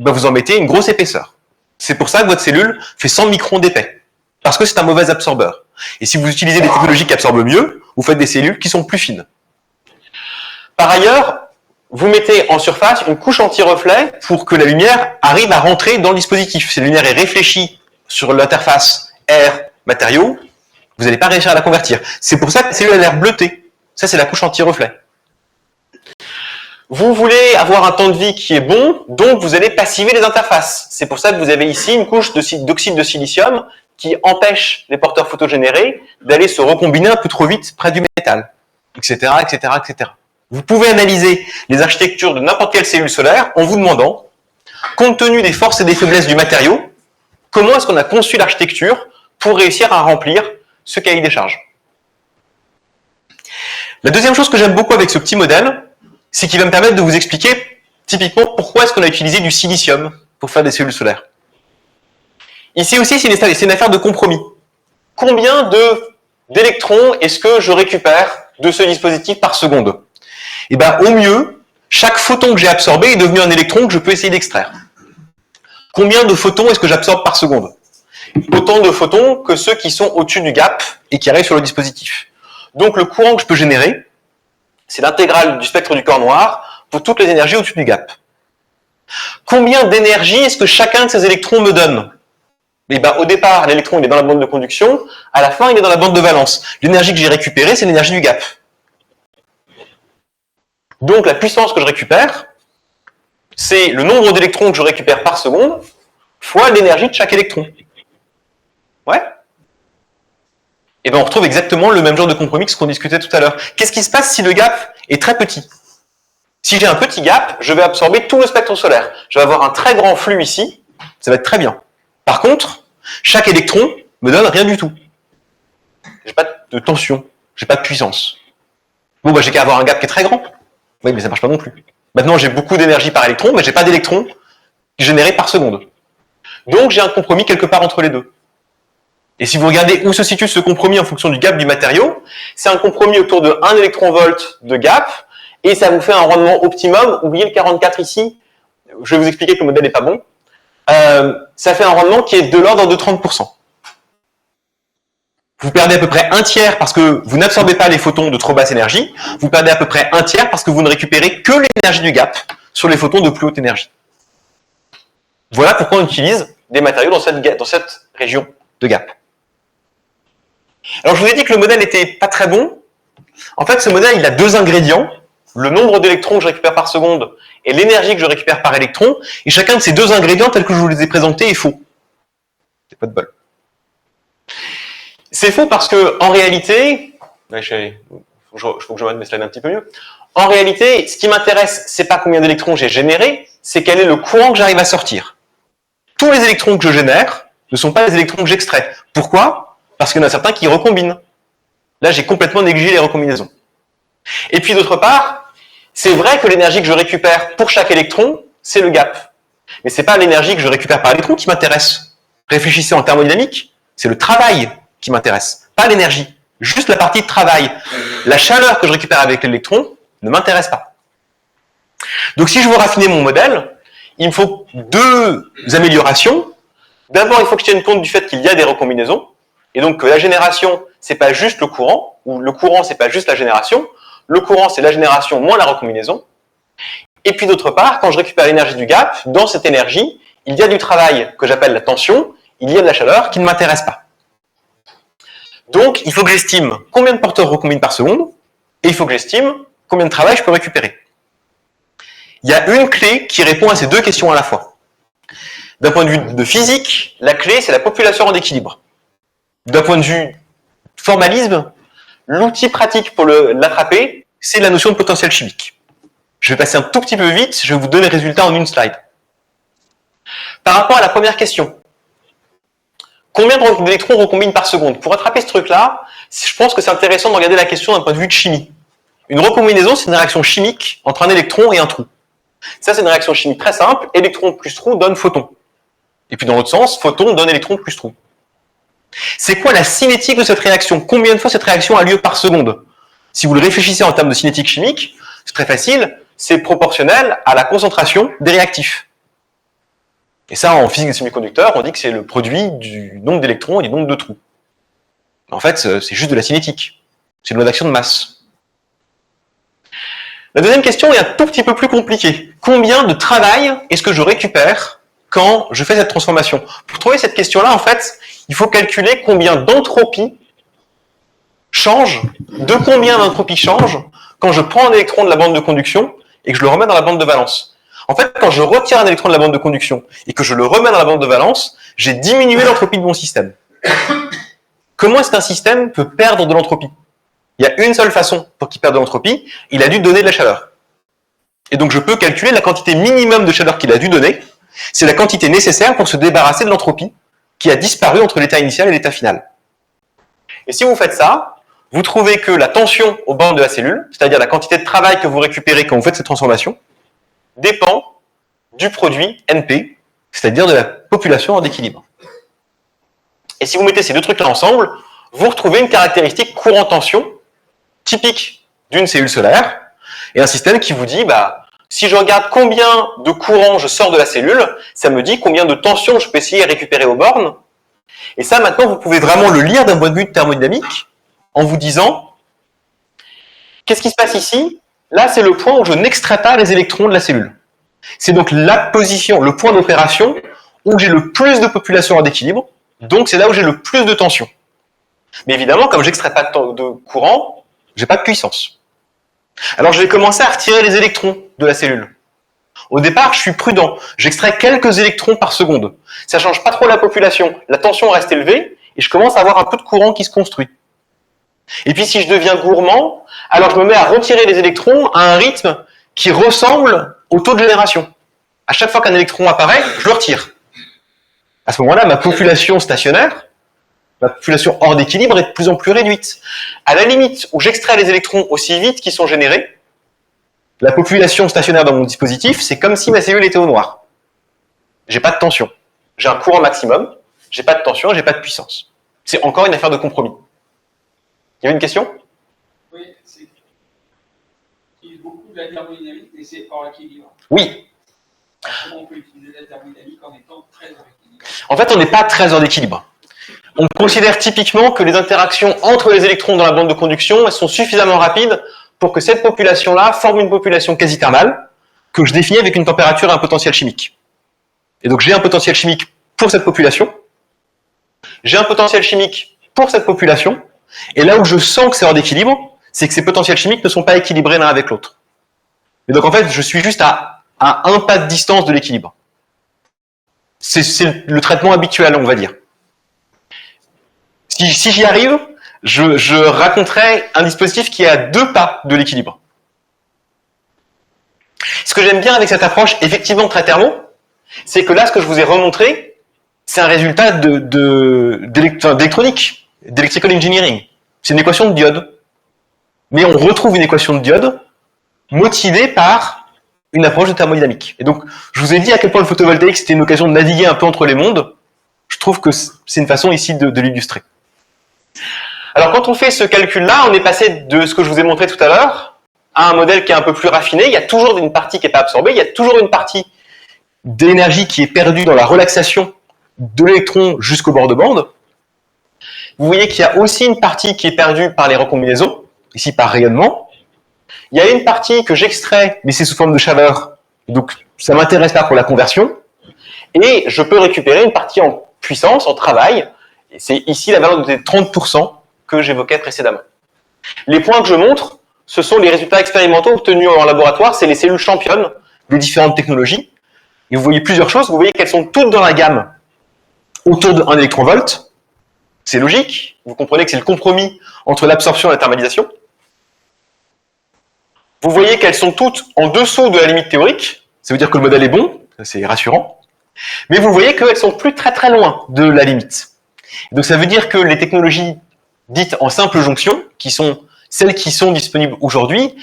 ben vous en mettez une grosse épaisseur. C'est pour ça que votre cellule fait 100 microns d'épais. Parce que c'est un mauvais absorbeur. Et si vous utilisez des technologies qui absorbent mieux, vous faites des cellules qui sont plus fines. Par ailleurs, vous mettez en surface une couche anti-reflet pour que la lumière arrive à rentrer dans le dispositif. Si la lumière est réfléchie sur l'interface air-matériau, vous n'allez pas réussir à la convertir. C'est pour ça que la cellule a l'air bleutée. Ça, c'est la couche anti-reflet. Vous voulez avoir un temps de vie qui est bon, donc vous allez passiver les interfaces. C'est pour ça que vous avez ici une couche d'oxyde de silicium qui empêche les porteurs photogénérés d'aller se recombiner un peu trop vite près du métal, etc., etc., etc. Vous pouvez analyser les architectures de n'importe quelle cellule solaire en vous demandant, compte tenu des forces et des faiblesses du matériau, comment est-ce qu'on a conçu l'architecture pour réussir à remplir ce cahier des charges. La deuxième chose que j'aime beaucoup avec ce petit modèle, c'est qu'il va me permettre de vous expliquer typiquement pourquoi est-ce qu'on a utilisé du silicium pour faire des cellules solaires. Ici aussi, c'est une affaire de compromis. Combien d'électrons est-ce que je récupère de ce dispositif par seconde? Et bien, au mieux, chaque photon que j'ai absorbé est devenu un électron que je peux essayer d'extraire. Combien de photons est-ce que j'absorbe par seconde? Autant de photons que ceux qui sont au-dessus du gap et qui arrivent sur le dispositif. Donc, le courant que je peux générer, c'est l'intégrale du spectre du corps noir pour toutes les énergies au-dessus du gap. Combien d'énergie est-ce que chacun de ces électrons me donne? Et ben, au départ, l'électron il est dans la bande de conduction, à la fin, il est dans la bande de valence. L'énergie que j'ai récupérée, c'est l'énergie du gap. Donc, la puissance que je récupère, c'est le nombre d'électrons que je récupère par seconde fois l'énergie de chaque électron. Ouais? Et bien, on retrouve exactement le même genre de compromis que ce qu'on discutait tout à l'heure. Qu'est-ce qui se passe si le gap est très petit? Si j'ai un petit gap, je vais absorber tout le spectre solaire. Je vais avoir un très grand flux ici, ça va être très bien. Par contre, chaque électron me donne rien du tout. J'ai pas de tension, j'ai pas de puissance. Bon, bah, j'ai qu'à avoir un gap qui est très grand. Oui, mais ça marche pas non plus. Maintenant, j'ai beaucoup d'énergie par électron, mais j'ai pas d'électrons générés par seconde. Donc, j'ai un compromis quelque part entre les deux. Et si vous regardez où se situe ce compromis en fonction du gap du matériau, c'est un compromis autour de 1 électron-volt de gap, et ça vous fait un rendement optimum. Oubliez le 44 ici, je vais vous expliquer que le modèle n'est pas bon. Ça fait un rendement qui est de l'ordre de 30%. Vous perdez à peu près un tiers parce que vous n'absorbez pas les photons de trop basse énergie. Vous perdez à peu près un tiers parce que vous ne récupérez que l'énergie du gap sur les photons de plus haute énergie. Voilà pourquoi on utilise des matériaux dans cette région de gap. Alors je vous ai dit que le modèle n'était pas très bon. En fait, ce modèle, il a deux ingrédients. Le nombre d'électrons que je récupère par seconde et l'énergie que je récupère par électron. Et chacun de ces deux ingrédients, tels que je vous les ai présentés, est faux. C'est pas de bol. C'est faux parce que, en réalité, il faut que je mette mes slides un petit peu mieux. En réalité, ce qui m'intéresse, c'est pas combien d'électrons j'ai généré, c'est quel est le courant que j'arrive à sortir. Tous les électrons que je génère ne sont pas les électrons que j'extrais. Pourquoi? Parce qu'il y en a certains qui recombinent. Là, j'ai complètement négligé les recombinaisons. Et puis d'autre part, c'est vrai que l'énergie que je récupère pour chaque électron, c'est le gap. Mais c'est pas l'énergie que je récupère par électron qui m'intéresse. Réfléchissez en thermodynamique, c'est le travail qui m'intéresse, pas l'énergie. Juste la partie de travail. La chaleur que je récupère avec l'électron ne m'intéresse pas. Donc si je veux raffiner mon modèle, il me faut deux améliorations. D'abord, il faut que je tienne compte du fait qu'il y a des recombinaisons, et donc que la génération, c'est pas juste le courant, ou le courant, c'est pas juste la génération. Le courant, c'est la génération moins la recombinaison. Et puis d'autre part, quand je récupère l'énergie du gap, dans cette énergie, il y a du travail que j'appelle la tension, il y a de la chaleur qui ne m'intéresse pas. Donc, il faut que j'estime combien de porteurs recombinent par seconde, et il faut que j'estime combien de travail je peux récupérer. Il y a une clé qui répond à ces deux questions à la fois. D'un point de vue de physique, la clé, c'est la population en équilibre. D'un point de vue formalisme, l'outil pratique pour l'attraper, c'est la notion de potentiel chimique. Je vais passer un tout petit peu vite, je vais vous donner les résultats en une slide. Par rapport à la première question, combien d'électrons recombinent par seconde? Pour attraper ce truc-là, je pense que c'est intéressant de regarder la question d'un point de vue de chimie. Une recombinaison, c'est une réaction chimique entre un électron et un trou. Ça, c'est une réaction chimique très simple. Électron plus trou donne photon. Et puis dans l'autre sens, photon donne électron plus trou. C'est quoi la cinétique de cette réaction? Combien de fois cette réaction a lieu par seconde? Si vous le réfléchissez en termes de cinétique chimique, c'est très facile, c'est proportionnel à la concentration des réactifs. Et ça, en physique des semi-conducteurs, on dit que c'est le produit du nombre d'électrons et du nombre de trous. En fait, c'est juste de la cinétique. C'est une loi d'action de masse. La deuxième question est un tout petit peu plus compliquée. Combien de travail est-ce que je récupère quand je fais cette transformation? Pour trouver cette question-là, en fait, il faut calculer combien d'entropie change, de combien d'entropie change quand je prends un électron de la bande de conduction et que je le remets dans la bande de valence. En fait, quand je retire un électron de la bande de conduction et que je le remets dans la bande de valence, j'ai diminué l'entropie de mon système. Comment est-ce qu'un système peut perdre de l'entropie? Il y a une seule façon pour qu'il perde de l'entropie, il a dû donner de la chaleur. Et donc je peux calculer la quantité minimum de chaleur qu'il a dû donner, c'est la quantité nécessaire pour se débarrasser de l'entropie qui a disparu entre l'état initial et l'état final. Et si vous faites ça, vous trouvez que la tension aux bornes de la cellule, c'est-à-dire la quantité de travail que vous récupérez quand vous faites cette transformation, dépend du produit NP, c'est-à-dire de la population en équilibre. Et si vous mettez ces deux trucs-là ensemble, vous retrouvez une caractéristique courant-tension typique d'une cellule solaire, et un système qui vous dit, si je regarde combien de courant je sors de la cellule, ça me dit combien de tension je peux essayer de récupérer aux bornes. Et ça, maintenant, vous pouvez vraiment le lire d'un point de vue de thermodynamique, en vous disant, qu'est-ce qui se passe ici? Là, c'est le point où je n'extrais pas les électrons de la cellule. C'est donc la position, le point d'opération où j'ai le plus de population en équilibre, donc c'est là où j'ai le plus de tension. Mais évidemment, comme j'extrais pas de courant, j'ai pas de puissance. Alors je vais commencer à retirer les électrons de la cellule. Au départ, je suis prudent. J'extrais quelques électrons par seconde. Ça change pas trop la population. La tension reste élevée et je commence à avoir un peu de courant qui se construit. Et puis si je deviens gourmand, alors je me mets à retirer les électrons à un rythme qui ressemble au taux de génération. À chaque fois qu'un électron apparaît, je le retire. À ce moment-là, ma population stationnaire, ma population hors d'équilibre est de plus en plus réduite. À la limite où j'extrais les électrons aussi vite qu'ils sont générés, la population stationnaire dans mon dispositif, c'est comme si ma cellule était au noir. J'ai pas de tension. J'ai un courant maximum, j'ai pas de tension, j'ai pas de puissance. C'est encore une affaire de compromis. Il y avait une question? Oui, c'est beaucoup de la thermodynamique, mais c'est hors équilibre. Oui. Comment on peut utiliser la thermodynamique en étant très hors équilibre? En fait, on n'est pas très hors d'équilibre. On considère typiquement que les interactions entre les électrons dans la bande de conduction, elles sont suffisamment rapides pour que cette population-là forme une population quasi-thermale que je définis avec une température et un potentiel chimique. Et donc j'ai un potentiel chimique pour cette population, j'ai un potentiel chimique pour cette population, et là où je sens que c'est hors d'équilibre, c'est que ces potentiels chimiques ne sont pas équilibrés l'un avec l'autre. Et donc en fait, je suis juste à un pas de distance de l'équilibre. C'est le traitement habituel, on va dire. Si j'y arrive, je raconterai un dispositif qui est à 2 pas de l'équilibre. Ce que j'aime bien avec cette approche, effectivement très thermo, c'est que là, ce que je vous ai remontré, c'est un résultat d'électronique, d'electrical engineering. C'est une équation de diode. Mais on retrouve une équation de diode motivée par une approche de thermodynamique. Et donc, je vous ai dit à quel point le photovoltaïque, c'était une occasion de naviguer un peu entre les mondes. Je trouve que c'est une façon ici de l'illustrer. Alors, quand on fait ce calcul-là, on est passé de ce que je vous ai montré tout à l'heure à un modèle qui est un peu plus raffiné. Il y a toujours une partie qui n'est pas absorbée. Il y a toujours une partie d'énergie qui est perdue dans la relaxation de l'électron jusqu'au bord de bande. Vous voyez qu'il y a aussi une partie qui est perdue par les recombinaisons, ici par rayonnement. Il y a une partie que j'extrais, mais c'est sous forme de chaleur, donc ça ne m'intéresse pas pour la conversion. Et je peux récupérer une partie en puissance, en travail. Et c'est ici la valeur de 30% que j'évoquais précédemment. Les points que je montre, ce sont les résultats expérimentaux obtenus en laboratoire, c'est les cellules championnes des différentes technologies. Et vous voyez plusieurs choses, vous voyez qu'elles sont toutes dans la gamme autour de 1 électronvolt. C'est logique, vous comprenez que c'est le compromis entre l'absorption et la thermalisation. Vous voyez qu'elles sont toutes en dessous de la limite théorique, ça veut dire que le modèle est bon, c'est rassurant. Mais vous voyez qu'elles sont plus très très loin de la limite. Donc ça veut dire que les technologies dites en simple jonction, qui sont celles qui sont disponibles aujourd'hui,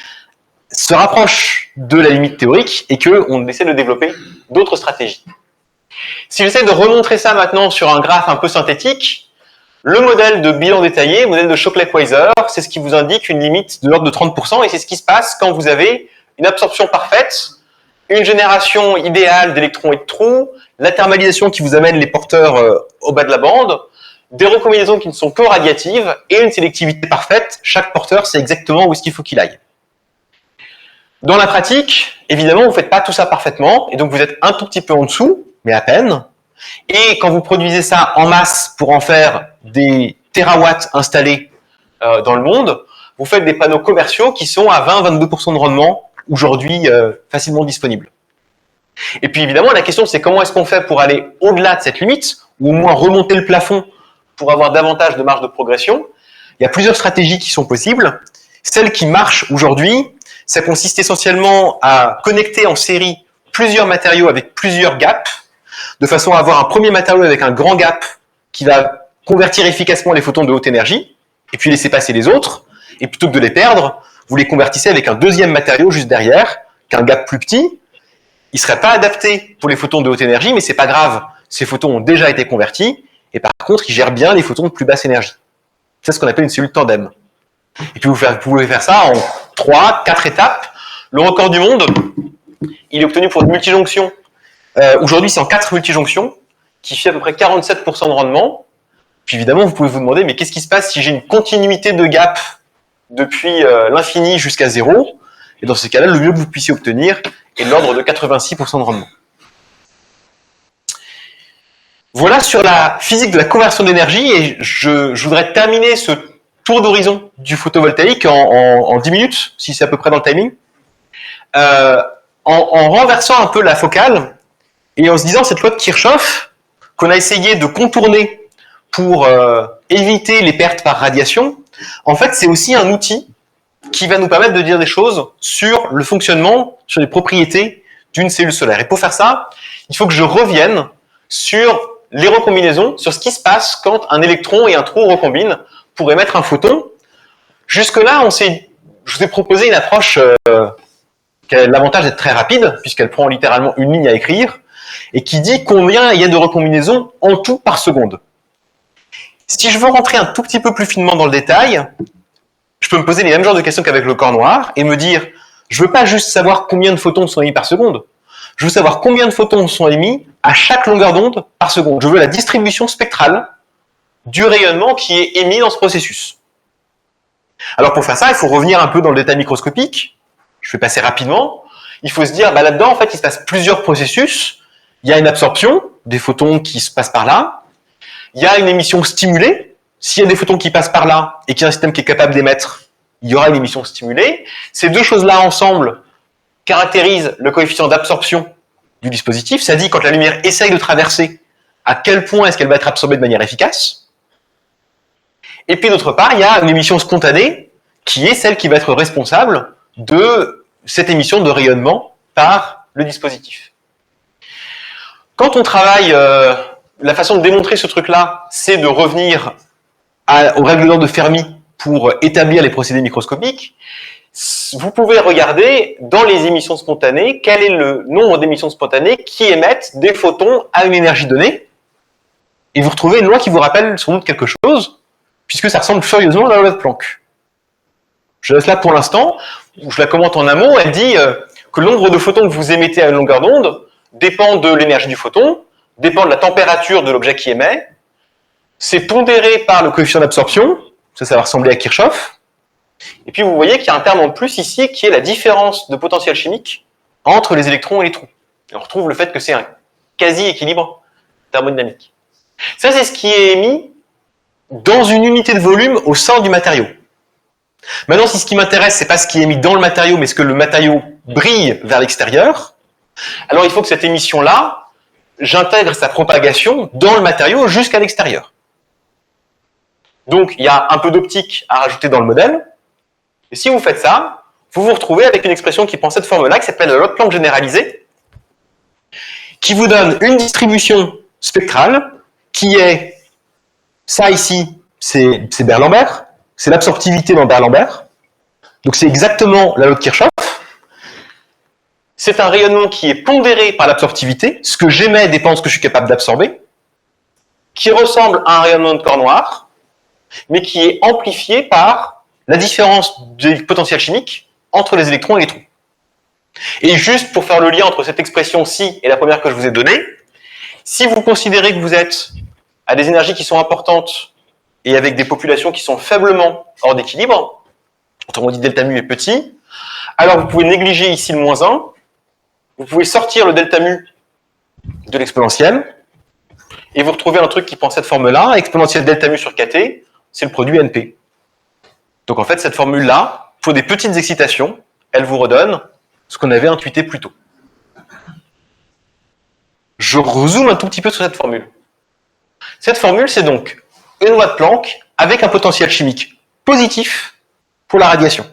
se rapprochent de la limite théorique et qu'on essaie de développer d'autres stratégies. Si j'essaie de remontrer ça maintenant sur un graphe un peu synthétique, le modèle de bilan détaillé, le modèle de Shockley-Queisser, c'est ce qui vous indique une limite de l'ordre de 30%, et c'est ce qui se passe quand vous avez une absorption parfaite une génération idéale d'électrons et de trous, la thermalisation qui vous amène les porteurs au bas de la bande, des recombinaisons qui ne sont que radiatives et une sélectivité parfaite. Chaque porteur sait exactement où est-ce qu'il faut qu'il aille. Dans la pratique, évidemment, vous ne faites pas tout ça parfaitement et donc vous êtes un tout petit peu en dessous, mais à peine. Et quand vous produisez ça en masse pour en faire des terawatts installés dans le monde, vous faites des panneaux commerciaux qui sont à 20-22% de rendement aujourd'hui facilement disponibles. Et puis évidemment, la question c'est comment est-ce qu'on fait pour aller au-delà de cette limite, ou au moins remonter le plafond pour avoir davantage de marge de progression. Il y a plusieurs stratégies qui sont possibles. Celle qui marche aujourd'hui, ça consiste essentiellement à connecter en série plusieurs matériaux avec plusieurs gaps, de façon à avoir un premier matériau avec un grand gap qui va convertir efficacement les photons de haute énergie, et puis laisser passer les autres, et plutôt que de les perdre, vous les convertissez avec un deuxième matériau juste derrière, qu'un gap plus petit. Il ne serait pas adapté pour les photons de haute énergie, mais c'est pas grave, ces photons ont déjà été convertis, et par contre, ils gèrent bien les photons de plus basse énergie. C'est ce qu'on appelle une cellule tandem. Et puis vous pouvez faire ça en 3-4 étapes. Le record du monde, il est obtenu pour une multijonction. Aujourd'hui, c'est en 4 multijonctions, qui fait à peu près 47% de rendement. Puis évidemment, vous pouvez vous demander, mais qu'est-ce qui se passe si j'ai une continuité de gap depuis l'infini jusqu'à 0? Et dans ces cas-là, le mieux que vous puissiez obtenir est de l'ordre de 86% de rendement. Voilà sur la physique de la conversion d'énergie, et je voudrais terminer ce tour d'horizon du photovoltaïque en 10 minutes, si c'est à peu près dans le timing, en renversant un peu la focale, et en se disant cette loi de Kirchhoff, qu'on a essayé de contourner pour éviter les pertes par radiation, en fait c'est aussi un outil qui va nous permettre de dire des choses sur le fonctionnement, sur les propriétés d'une cellule solaire. Et pour faire ça, il faut que je revienne sur les recombinaisons, sur ce qui se passe quand un électron et un trou recombinent pour émettre un photon. Jusque-là, je vous ai proposé une approche qui a l'avantage d'être très rapide, puisqu'elle prend littéralement une ligne à écrire, et qui dit combien il y a de recombinaisons en tout par seconde. Si je veux rentrer un tout petit peu plus finement dans le détail, je peux me poser les mêmes genres de questions qu'avec le corps noir et me dire, je veux pas juste savoir combien de photons sont émis par seconde, je veux savoir combien de photons sont émis à chaque longueur d'onde par seconde. Je veux la distribution spectrale du rayonnement qui est émis dans ce processus. Alors pour faire ça, il faut revenir un peu dans le détail microscopique. Je vais passer rapidement. Il faut se dire, là-dedans, en fait, il se passe plusieurs processus. Il y a une absorption des photons qui se passent par là. Il y a une émission stimulée. S'il y a des photons qui passent par là et qu'il y a un système qui est capable d'émettre, il y aura une émission stimulée. Ces deux choses-là ensemble caractérisent le coefficient d'absorption du dispositif. Ça dit quand la lumière essaye de traverser, à quel point est-ce qu'elle va être absorbée de manière efficace. Et puis d'autre part, il y a une émission spontanée qui est celle qui va être responsable de cette émission de rayonnement par le dispositif. Quand on travaille, la façon de démontrer ce truc-là, c'est de revenir aux règles d'ordre de Fermi pour établir les procédés microscopiques. Vous pouvez regarder dans les émissions spontanées quel est le nombre d'émissions spontanées qui émettent des photons à une énergie donnée. Et vous retrouvez une loi qui vous rappelle sans doute quelque chose, puisque ça ressemble furieusement à la loi de Planck. Je laisse là pour l'instant, je la commente en amont, elle dit que le nombre de photons que vous émettez à une longueur d'onde dépend de l'énergie du photon, dépend de la température de l'objet qui émet, c'est pondéré par le coefficient d'absorption, ça va ressembler à Kirchhoff, et puis vous voyez qu'il y a un terme en plus ici qui est la différence de potentiel chimique entre les électrons et les trous. Et on retrouve le fait que c'est un quasi-équilibre thermodynamique. Ça, c'est ce qui est émis dans une unité de volume au sein du matériau. Maintenant, si ce qui m'intéresse, c'est pas ce qui est émis dans le matériau, mais ce que le matériau brille vers l'extérieur, alors il faut que cette émission-là, j'intègre sa propagation dans le matériau jusqu'à l'extérieur. Donc, il y a un peu d'optique à rajouter dans le modèle. Et si vous faites ça, vous vous retrouvez avec une expression qui prend cette forme-là, qui s'appelle la loi de Planck généralisée, qui vous donne une distribution spectrale, qui est, ça ici, c'est Beer-Lambert, c'est l'absorptivité dans Beer-Lambert. Donc c'est exactement la loi de Kirchhoff. C'est un rayonnement qui est pondéré par l'absorptivité, ce que j'émets dépend de ce que je suis capable d'absorber, qui ressemble à un rayonnement de corps noir, mais qui est amplifié par la différence des potentiels chimiques entre les électrons et les trous. Et juste pour faire le lien entre cette expression-ci et la première que je vous ai donnée, si vous considérez que vous êtes à des énergies qui sont importantes et avec des populations qui sont faiblement hors d'équilibre, autrement dit delta mu est petit, alors vous pouvez négliger ici le moins 1, vous pouvez sortir le delta mu de l'exponentielle, et vous retrouvez un truc qui prend cette forme-là, exponentielle delta mu sur kt, c'est le produit NP. Donc en fait, cette formule-là, pour des petites excitations, elle vous redonne ce qu'on avait intuité plus tôt. Je rezoome un tout petit peu sur cette formule. Cette formule, c'est donc une loi de Planck avec un potentiel chimique positif pour la radiation.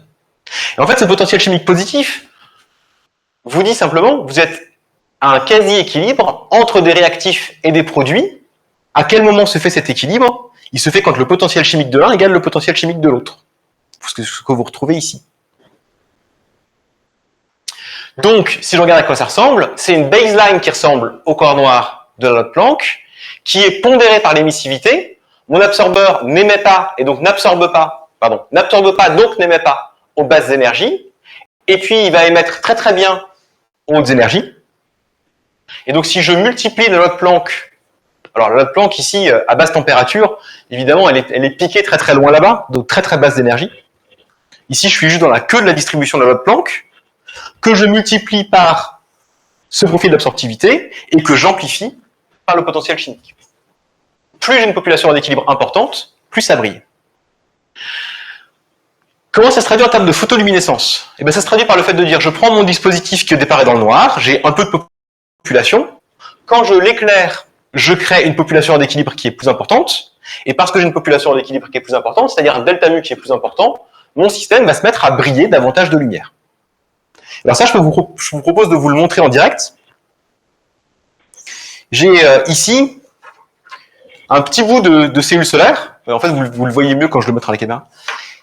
Et en fait, ce potentiel chimique positif vous dit simplement, vous êtes à un quasi-équilibre entre des réactifs et des produits. À quel moment se fait cet équilibre? Il se fait quand le potentiel chimique de l'un égale le potentiel chimique de l'autre. Ce que vous retrouvez ici. Donc, si je regarde à quoi ça ressemble, c'est une baseline qui ressemble au corps noir de la loi de Planck, qui est pondérée par l'émissivité. Mon absorbeur n'émet pas, et donc n'absorbe pas, donc n'émet pas aux basses énergies, et puis il va émettre très très bien aux hautes énergies. Et donc si je multiplie la loi de Planck, alors la loi de Planck ici, à basse température, évidemment elle est piquée très très loin là-bas, donc très très basse d'énergie. Ici je suis juste dans la queue de la distribution de la loi de Planck, que je multiplie par ce profil d'absorptivité, et que j'amplifie par le potentiel chimique. Plus j'ai une population en équilibre importante, plus ça brille. Comment ça se traduit en termes de photoluminescence? Eh bien, ça se traduit par le fait de dire, je prends mon dispositif qui au départ est dans le noir, j'ai un peu de population, quand je l'éclaire, je crée une population en équilibre qui est plus importante, et parce que j'ai une population en équilibre qui est plus importante, c'est-à-dire un delta mu qui est plus important, mon système va se mettre à briller davantage de lumière. Alors ça, je vous propose de vous le montrer en direct. J'ai ici un petit bout de cellule solaire. En fait, vous le voyez mieux quand je le mettrai à la caméra.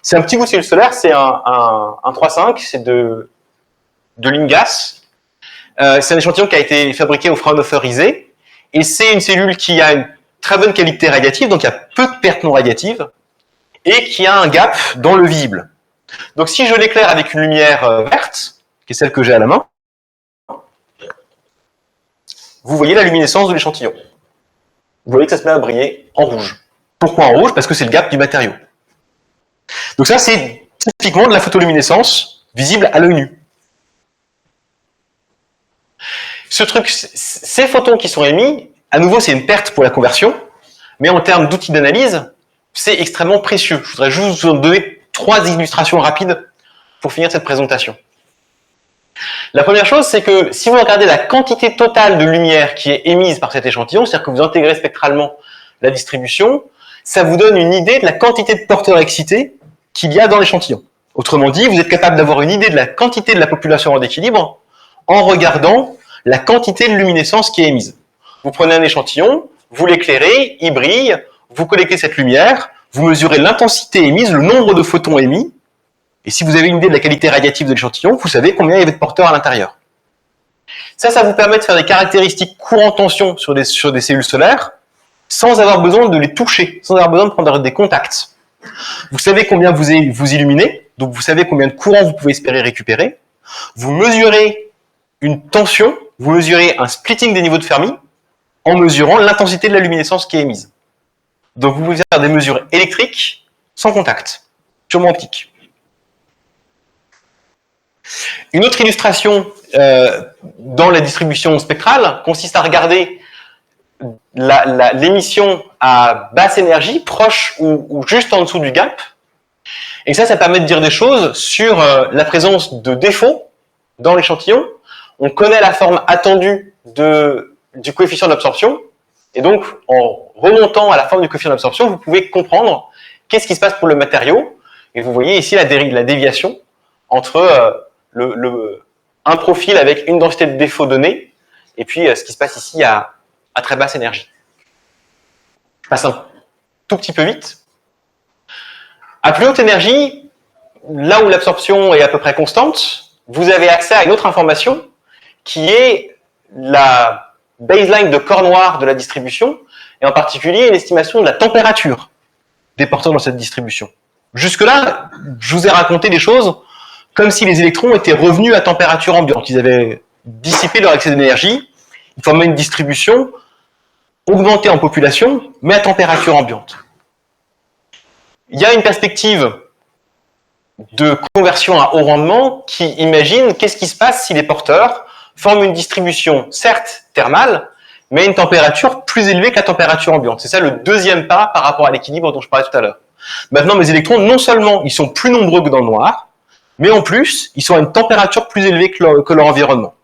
C'est un petit bout de cellule solaire, c'est un 3,5, c'est de l'INGAS. C'est un échantillon qui a été fabriqué au Fraunhofer ISE, et c'est une cellule qui a une très bonne qualité radiative, donc il y a peu de pertes non radiatives, et qui a un gap dans le visible. Donc si je l'éclaire avec une lumière verte, qui est celle que j'ai à la main, vous voyez la luminescence de l'échantillon. Vous voyez que ça se met à briller en rouge. Pourquoi en rouge? Parce que c'est le gap du matériau. Donc ça, c'est typiquement de la photoluminescence visible à l'œil nu. Ce truc, ces photons qui sont émis, à nouveau, c'est une perte pour la conversion, mais en termes d'outils d'analyse, c'est extrêmement précieux. Je voudrais juste vous donner 3 illustrations rapides pour finir cette présentation. La première chose, c'est que si vous regardez la quantité totale de lumière qui est émise par cet échantillon, c'est-à-dire que vous intégrez spectralement la distribution, ça vous donne une idée de la quantité de porteurs excités qu'il y a dans l'échantillon. Autrement dit, vous êtes capable d'avoir une idée de la quantité de la population en équilibre en regardant la quantité de luminescence qui est émise. Vous prenez un échantillon, vous l'éclairez, il brille, vous collectez cette lumière, vous mesurez l'intensité émise, le nombre de photons émis, et si vous avez une idée de la qualité radiative de l'échantillon, vous savez combien il y avait de porteurs à l'intérieur. Ça vous permet de faire des caractéristiques courant tension sur des cellules solaires, sans avoir besoin de les toucher, sans avoir besoin de prendre des contacts. Vous savez combien vous illuminez, donc vous savez combien de courant vous pouvez espérer récupérer. Vous mesurez une tension, vous mesurez un splitting des niveaux de Fermi, en mesurant l'intensité de la luminescence qui est émise. Donc vous pouvez faire des mesures électriques sans contact, purement optique. Une autre illustration dans la distribution spectrale consiste à regarder l'émission à basse énergie, proche ou juste en dessous du gap. Et ça permet de dire des choses sur la présence de défauts dans l'échantillon. On connaît la forme attendue du coefficient d'absorption. Et donc, en remontant à la forme du coefficient d'absorption, vous pouvez comprendre qu'est-ce qui se passe pour le matériau. Et vous voyez ici la déviation entre un profil avec une densité de défaut donnée et puis ce qui se passe ici à très basse énergie. Je passe un tout petit peu vite. À plus haute énergie, là où l'absorption est à peu près constante, vous avez accès à une autre information qui est la baseline de corps noir de la distribution, et en particulier une estimation de la température des porteurs dans cette distribution. Jusque-là, je vous ai raconté des choses comme si les électrons étaient revenus à température ambiante. Ils avaient dissipé leur excès d'énergie, ils formaient une distribution augmentée en population, mais à température ambiante. Il y a une perspective de conversion à haut rendement qui imagine qu'est-ce qui se passe si les porteurs forment une distribution, certes thermale, mais à une température plus élevée que la température ambiante. C'est ça le deuxième pas par rapport à l'équilibre dont je parlais tout à l'heure. Maintenant, mes électrons, non seulement ils sont plus nombreux que dans le noir, mais en plus, ils sont à une température plus élevée que leur environnement.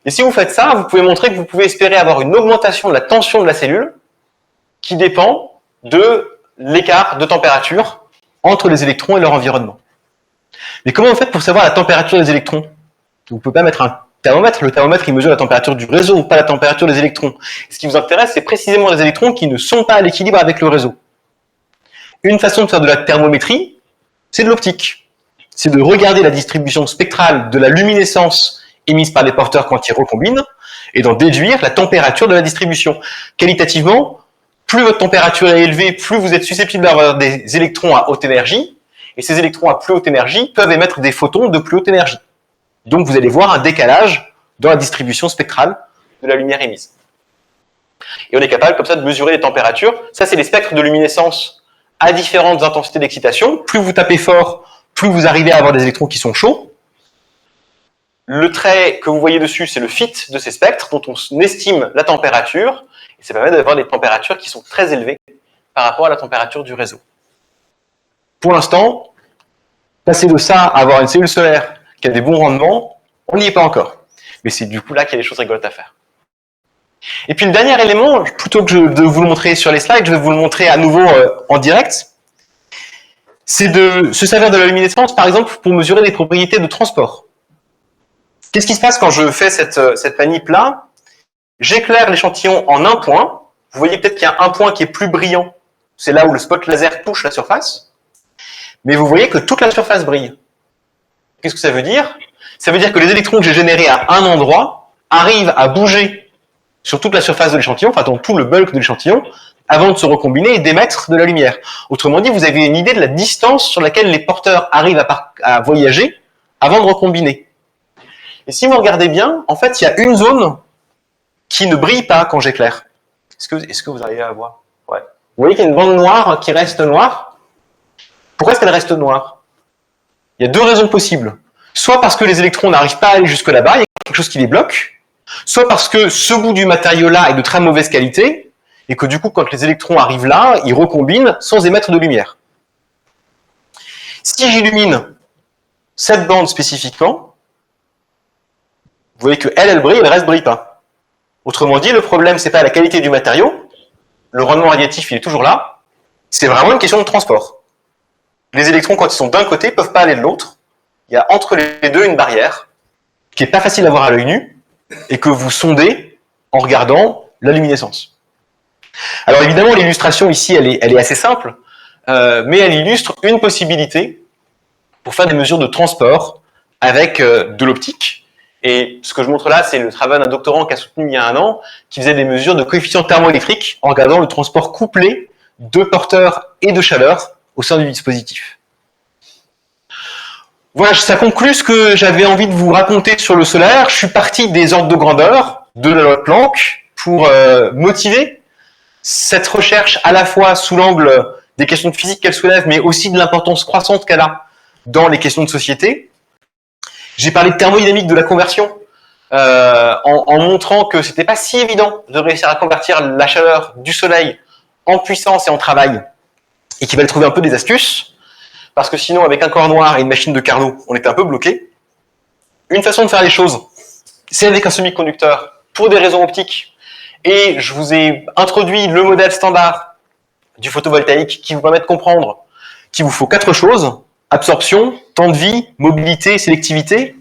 Et si vous faites ça, vous pouvez montrer que vous pouvez espérer avoir une augmentation de la tension de la cellule qui dépend de l'écart de température entre les électrons et leur environnement. Mais comment vous faites pour savoir la température des électrons? Vous ne pouvez pas mettre un thermomètre. Le thermomètre, il mesure la température du réseau, pas la température des électrons. Ce qui vous intéresse, c'est précisément les électrons qui ne sont pas à l'équilibre avec le réseau. Une façon de faire de la thermométrie, c'est de l'optique. C'est de regarder la distribution spectrale de la luminescence émise par les porteurs quand ils recombinent et d'en déduire la température de la distribution. Qualitativement, plus votre température est élevée, plus vous êtes susceptible d'avoir des électrons à haute énergie, et ces électrons à plus haute énergie peuvent émettre des photons de plus haute énergie. Donc vous allez voir un décalage dans la distribution spectrale de la lumière émise. Et on est capable comme ça de mesurer les températures. Ça, c'est les spectres de luminescence à différentes intensités d'excitation. Plus vous tapez fort, plus vous arrivez à avoir des électrons qui sont chauds. Le trait que vous voyez dessus, c'est le fit de ces spectres, dont on estime la température, et ça permet d'avoir des températures qui sont très élevées par rapport à la température du réseau. Pour l'instant, passer de ça à avoir une cellule solaire qui a des bons rendements, on n'y est pas encore. Mais c'est du coup là qu'il y a des choses rigolotes à faire. Et puis le dernier élément, plutôt que de vous le montrer sur les slides, je vais vous le montrer à nouveau en direct, c'est de se servir de la luminescence, par exemple, pour mesurer des propriétés de transport. Qu'est-ce qui se passe quand je fais cette manip-là? J'éclaire l'échantillon en un point. Vous voyez peut-être qu'il y a un point qui est plus brillant. C'est là où le spot laser touche la surface. Mais vous voyez que toute la surface brille. Qu'est-ce que ça veut dire? Ça veut dire que les électrons que j'ai générés à un endroit arrivent à bouger sur toute la surface de l'échantillon, enfin dans tout le bulk de l'échantillon, avant de se recombiner et d'émettre de la lumière. Autrement dit, vous avez une idée de la distance sur laquelle les porteurs arrivent à voyager avant de recombiner. Et si vous regardez bien, en fait, il y a une zone qui ne brille pas quand j'éclaire. Est-ce que vous arrivez à voir? Ouais. Vous voyez qu'il y a une bande noire qui reste noire. Pourquoi est-ce qu'elle reste noire? Il y a deux raisons possibles. Soit parce que les électrons n'arrivent pas à aller jusque là-bas, il y a quelque chose qui les bloque. Soit parce que ce bout du matériau-là est de très mauvaise qualité, et que du coup, quand les électrons arrivent là, ils recombinent sans émettre de lumière. Si j'illumine cette bande spécifiquement, vous voyez qu'elle, elle brille, et le reste ne brille pas. Autrement dit, le problème, c'est pas la qualité du matériau, le rendement radiatif, il est toujours là, c'est vraiment une question de transport. Les électrons, quand ils sont d'un côté, ne peuvent pas aller de l'autre. Il y a entre les deux une barrière qui n'est pas facile à voir à l'œil nu et que vous sondez en regardant la luminescence. Alors évidemment, l'illustration ici, elle est assez simple, mais elle illustre une possibilité pour faire des mesures de transport avec de l'optique. Et ce que je montre là, c'est le travail d'un doctorant qui a soutenu il y a 1 an, qui faisait des mesures de coefficient thermoélectrique en regardant le transport couplé de porteurs et de chaleur au sein du dispositif. Voilà, ça conclut ce que j'avais envie de vous raconter sur le solaire. Je suis parti des ordres de grandeur de la loi de Planck pour motiver cette recherche à la fois sous l'angle des questions de physique qu'elle soulève, mais aussi de l'importance croissante qu'elle a dans les questions de société. J'ai parlé de thermodynamique de la conversion en montrant que c'était pas si évident de réussir à convertir la chaleur du soleil en puissance et en travail, et qu'il fallait trouver un peu des astuces, parce que sinon, avec un corps noir et une machine de Carnot, on était un peu bloqué. Une façon de faire les choses, c'est avec un semi-conducteur, pour des raisons optiques, et je vous ai introduit le modèle standard du photovoltaïque qui vous permet de comprendre qu'il vous faut 4 choses: absorption, temps de vie, mobilité, sélectivité,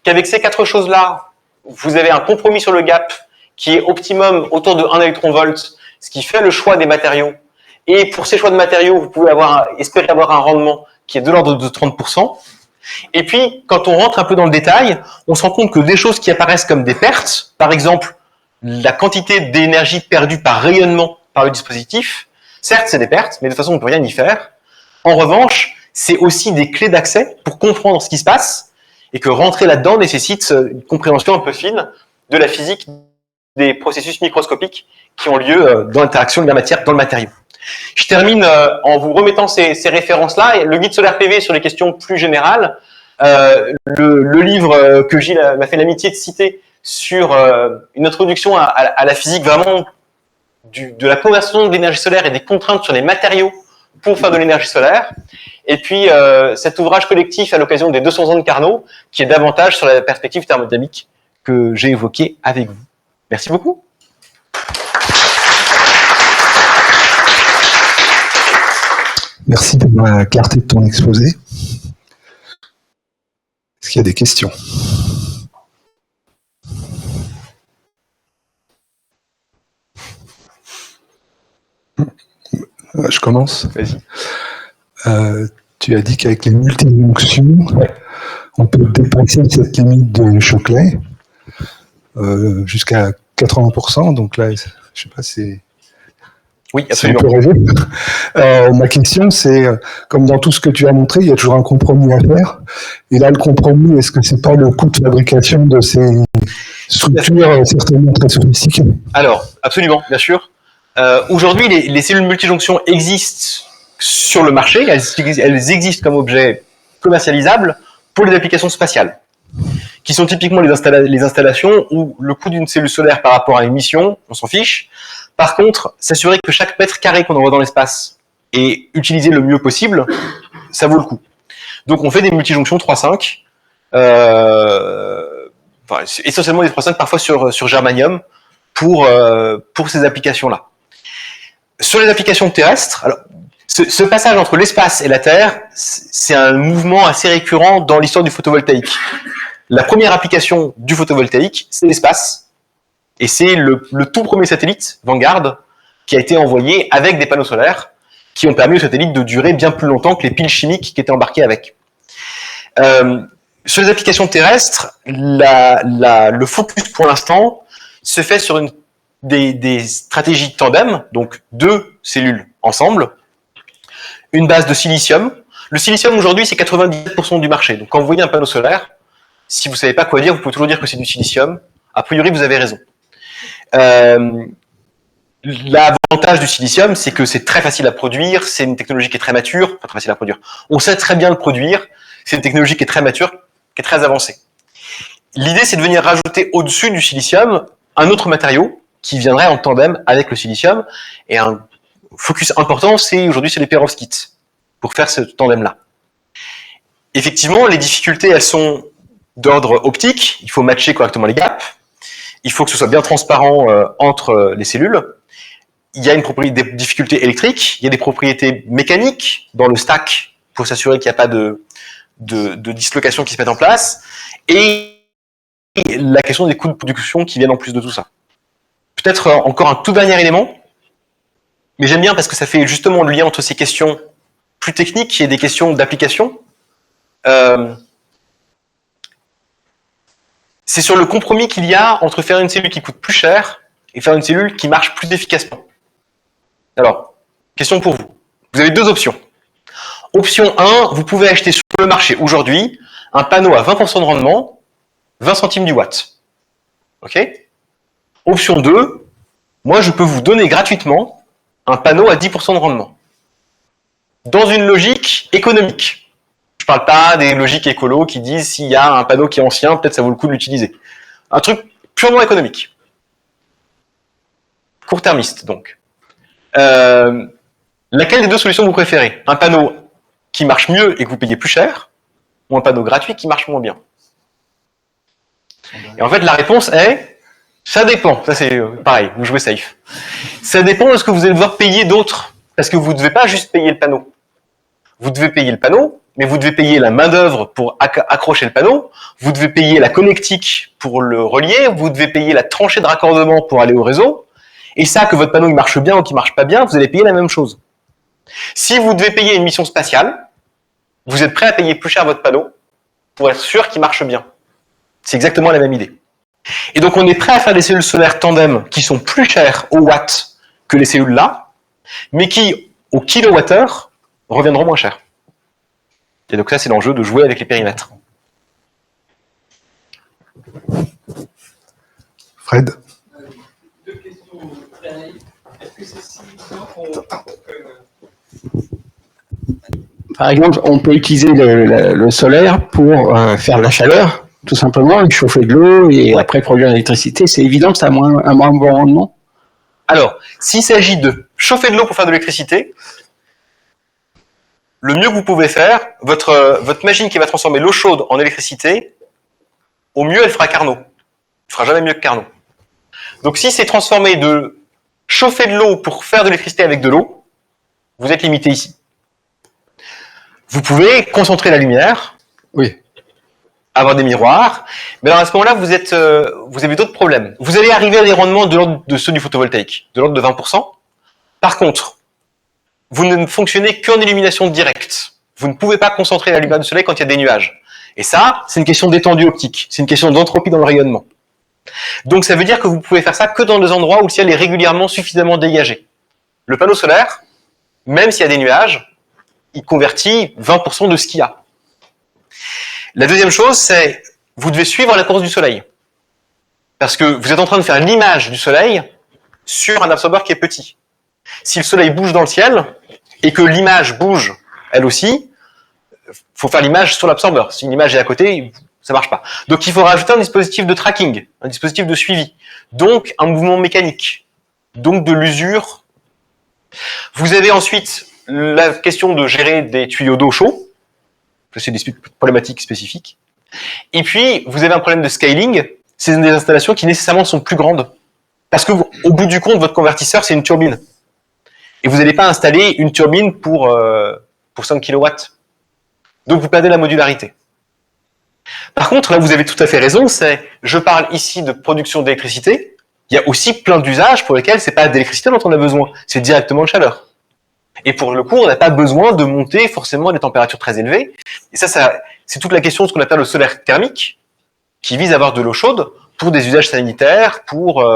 qu'avec ces 4 choses-là, vous avez un compromis sur le gap qui est optimum autour de 1 électron-volt, ce qui fait le choix des matériaux. Et pour ces choix de matériaux, vous pouvez espérer avoir un rendement qui est de l'ordre de 30%. Et puis, quand on rentre un peu dans le détail, on se rend compte que des choses qui apparaissent comme des pertes, par exemple, la quantité d'énergie perdue par rayonnement par le dispositif, certes, c'est des pertes, mais de toute façon, on ne peut rien y faire. En revanche, c'est aussi des clés d'accès pour comprendre ce qui se passe et que rentrer là-dedans nécessite une compréhension un peu fine de la physique des processus microscopiques qui ont lieu dans l'interaction de la matière dans le matériau. Je termine en vous remettant ces références-là. Le guide solaire PV sur les questions plus générales, le livre que Gilles m'a fait l'amitié de citer sur une introduction à la physique vraiment de la conversion de l'énergie solaire et des contraintes sur les matériaux pour faire de l'énergie solaire. Et puis cet ouvrage collectif à l'occasion des 200 ans de Carnot, qui est davantage sur la perspective thermodynamique que j'ai évoquée avec vous. Merci beaucoup. Merci de la clarté de ton exposé. Est-ce qu'il y a des questions? Je commence. Vas-y. Tu as dit qu'avec les multijonctions, on peut dépasser cette limite de Shockley jusqu'à 80%. Donc là, je sais pas, c'est... Oui, absolument. On peut rêver. Ma question, c'est, comme dans tout ce que tu as montré, il y a toujours un compromis à faire. Et là, le compromis, est-ce que c'est pas le coût de fabrication de ces structures certainement très sophistiquées? Alors, absolument, bien sûr. Aujourd'hui, les cellules multijonctions existent sur le marché. Elles existent comme objet commercialisable pour les applications spatiales, qui sont typiquement les installations où le coût d'une cellule solaire par rapport à une mission, on s'en fiche. Par contre, s'assurer que chaque mètre carré qu'on envoie dans l'espace est utilisé le mieux possible, ça vaut le coup. Donc on fait des multijonctions 3,5, essentiellement des 3,5 parfois sur germanium pour ces applications-là. Sur les applications terrestres, alors, ce passage entre l'espace et la Terre, c'est un mouvement assez récurrent dans l'histoire du photovoltaïque. La première application du photovoltaïque, c'est l'espace. Et c'est le tout premier satellite, Vanguard, qui a été envoyé avec des panneaux solaires, qui ont permis au satellite de durer bien plus longtemps que les piles chimiques qui étaient embarquées avec. Sur les applications terrestres, le focus pour l'instant se fait sur des stratégies tandem, donc 2 cellules ensemble, une base de silicium. Le silicium aujourd'hui, c'est 97% du marché. Donc quand vous voyez un panneau solaire, si vous ne savez pas quoi dire, vous pouvez toujours dire que c'est du silicium. A priori, vous avez raison. L'avantage du silicium, c'est que c'est très facile à produire, c'est une technologie qui est très mature, enfin très facile à produire. On sait très bien le produire, c'est une technologie qui est très mature, qui est très avancée. L'idée, c'est de venir rajouter au-dessus du silicium un autre matériau qui viendrait en tandem avec le silicium. Et un focus important, aujourd'hui, c'est les perovskites pour faire ce tandem-là. Effectivement, les difficultés, elles sont d'ordre optique. Il faut matcher correctement les gaps. Il faut que ce soit bien transparent entre les cellules. Il y a des difficultés électriques, il y a des propriétés mécaniques dans le stack pour s'assurer qu'il n'y a pas de dislocation qui se mette en place, et la question des coûts de production qui viennent en plus de tout ça. Peut-être encore un tout dernier élément, mais j'aime bien parce que ça fait justement le lien entre ces questions plus techniques et des questions d'application. C'est sur le compromis qu'il y a entre faire une cellule qui coûte plus cher et faire une cellule qui marche plus efficacement. Alors, question pour vous. Vous avez 2 options. Option 1, vous pouvez acheter sur le marché aujourd'hui un panneau à 20% de rendement, 20 centimes du watt. Ok ? Option 2, moi je peux vous donner gratuitement un panneau à 10% de rendement. Dans une logique économique. Je parle pas des logiques écolo qui disent s'il y a un panneau qui est ancien, peut-être ça vaut le coup de l'utiliser. Un truc purement économique. Court-termiste, donc. Laquelle des 2 solutions vous préférez? Un panneau qui marche mieux et que vous payez plus cher, ou un panneau gratuit qui marche moins bien? Et en fait, la réponse est, ça dépend. Ça, c'est pareil, vous jouez safe. Ça dépend de ce que vous allez devoir payer d'autre. Parce que vous ne devez pas juste payer le panneau. Vous devez payer le panneau, mais vous devez payer la main-d'œuvre pour accrocher le panneau, vous devez payer la connectique pour le relier, vous devez payer la tranchée de raccordement pour aller au réseau, et ça, que votre panneau il marche bien ou qu'il marche pas bien, vous allez payer la même chose. Si vous devez payer une mission spatiale, vous êtes prêt à payer plus cher votre panneau pour être sûr qu'il marche bien. C'est exactement la même idée. Et donc on est prêt à faire des cellules solaires tandem qui sont plus chères au watt que les cellules là, mais qui, au kilowattheure, reviendront moins cher. Et donc ça, c'est l'enjeu de jouer avec les périmètres. Fred? Deux questions très naïves. Est-ce que c'est si évident qu'on Par exemple, on peut utiliser le solaire pour faire de la chaleur, tout simplement, chauffer de l'eau et après produire de l'électricité. C'est évident que ça a un moins bon rendement. Alors, s'il s'agit de chauffer de l'eau pour faire de l'électricité, le mieux que vous pouvez faire, votre machine qui va transformer l'eau chaude en électricité, au mieux, elle fera Carnot. Elle ne fera jamais mieux que Carnot. Donc, si c'est transformer de chauffer de l'eau pour faire de l'électricité avec de l'eau, vous êtes limité ici. Vous pouvez concentrer la lumière, Oui. avoir des miroirs, mais alors à ce moment-là, vous avez d'autres problèmes. Vous allez arriver à des rendements de l'ordre de ceux du photovoltaïque, de l'ordre de 20%. Par contre, vous ne fonctionnez qu'en illumination directe. Vous ne pouvez pas concentrer la lumière du soleil quand il y a des nuages. Et ça, c'est une question d'étendue optique. C'est une question d'entropie dans le rayonnement. Donc ça veut dire que vous pouvez faire ça que dans des endroits où le ciel est régulièrement suffisamment dégagé. Le panneau solaire, même s'il y a des nuages, il convertit 20% de ce qu'il y a. La deuxième chose, c'est vous devez suivre la course du soleil. Parce que vous êtes en train de faire l'image du soleil sur un absorbeur qui est petit. Si le soleil bouge dans le ciel et que l'image bouge elle aussi, il faut faire l'image sur l'absorbeur. Si l'image est à côté, ça marche pas. Donc il faut rajouter un dispositif de tracking, un dispositif de suivi. Donc un mouvement mécanique. Donc de l'usure. Vous avez ensuite la question de gérer des tuyaux d'eau chauds. C'est des problématiques spécifiques. Et puis, vous avez un problème de scaling. C'est des installations qui nécessairement sont plus grandes. Parce que, au bout du compte, votre convertisseur, c'est une turbine. Et vous n'allez pas installer une turbine pour 5 kW. Donc, vous perdez la modularité. Par contre, là, vous avez tout à fait raison, je parle ici de production d'électricité. Il y a aussi plein d'usages pour lesquels c'est pas d'électricité dont on a besoin. C'est directement de chaleur. Et pour le coup, on n'a pas besoin de monter forcément à des températures très élevées. Et ça c'est toute la question de ce qu'on appelle le solaire thermique, qui vise à avoir de l'eau chaude pour des usages sanitaires, pour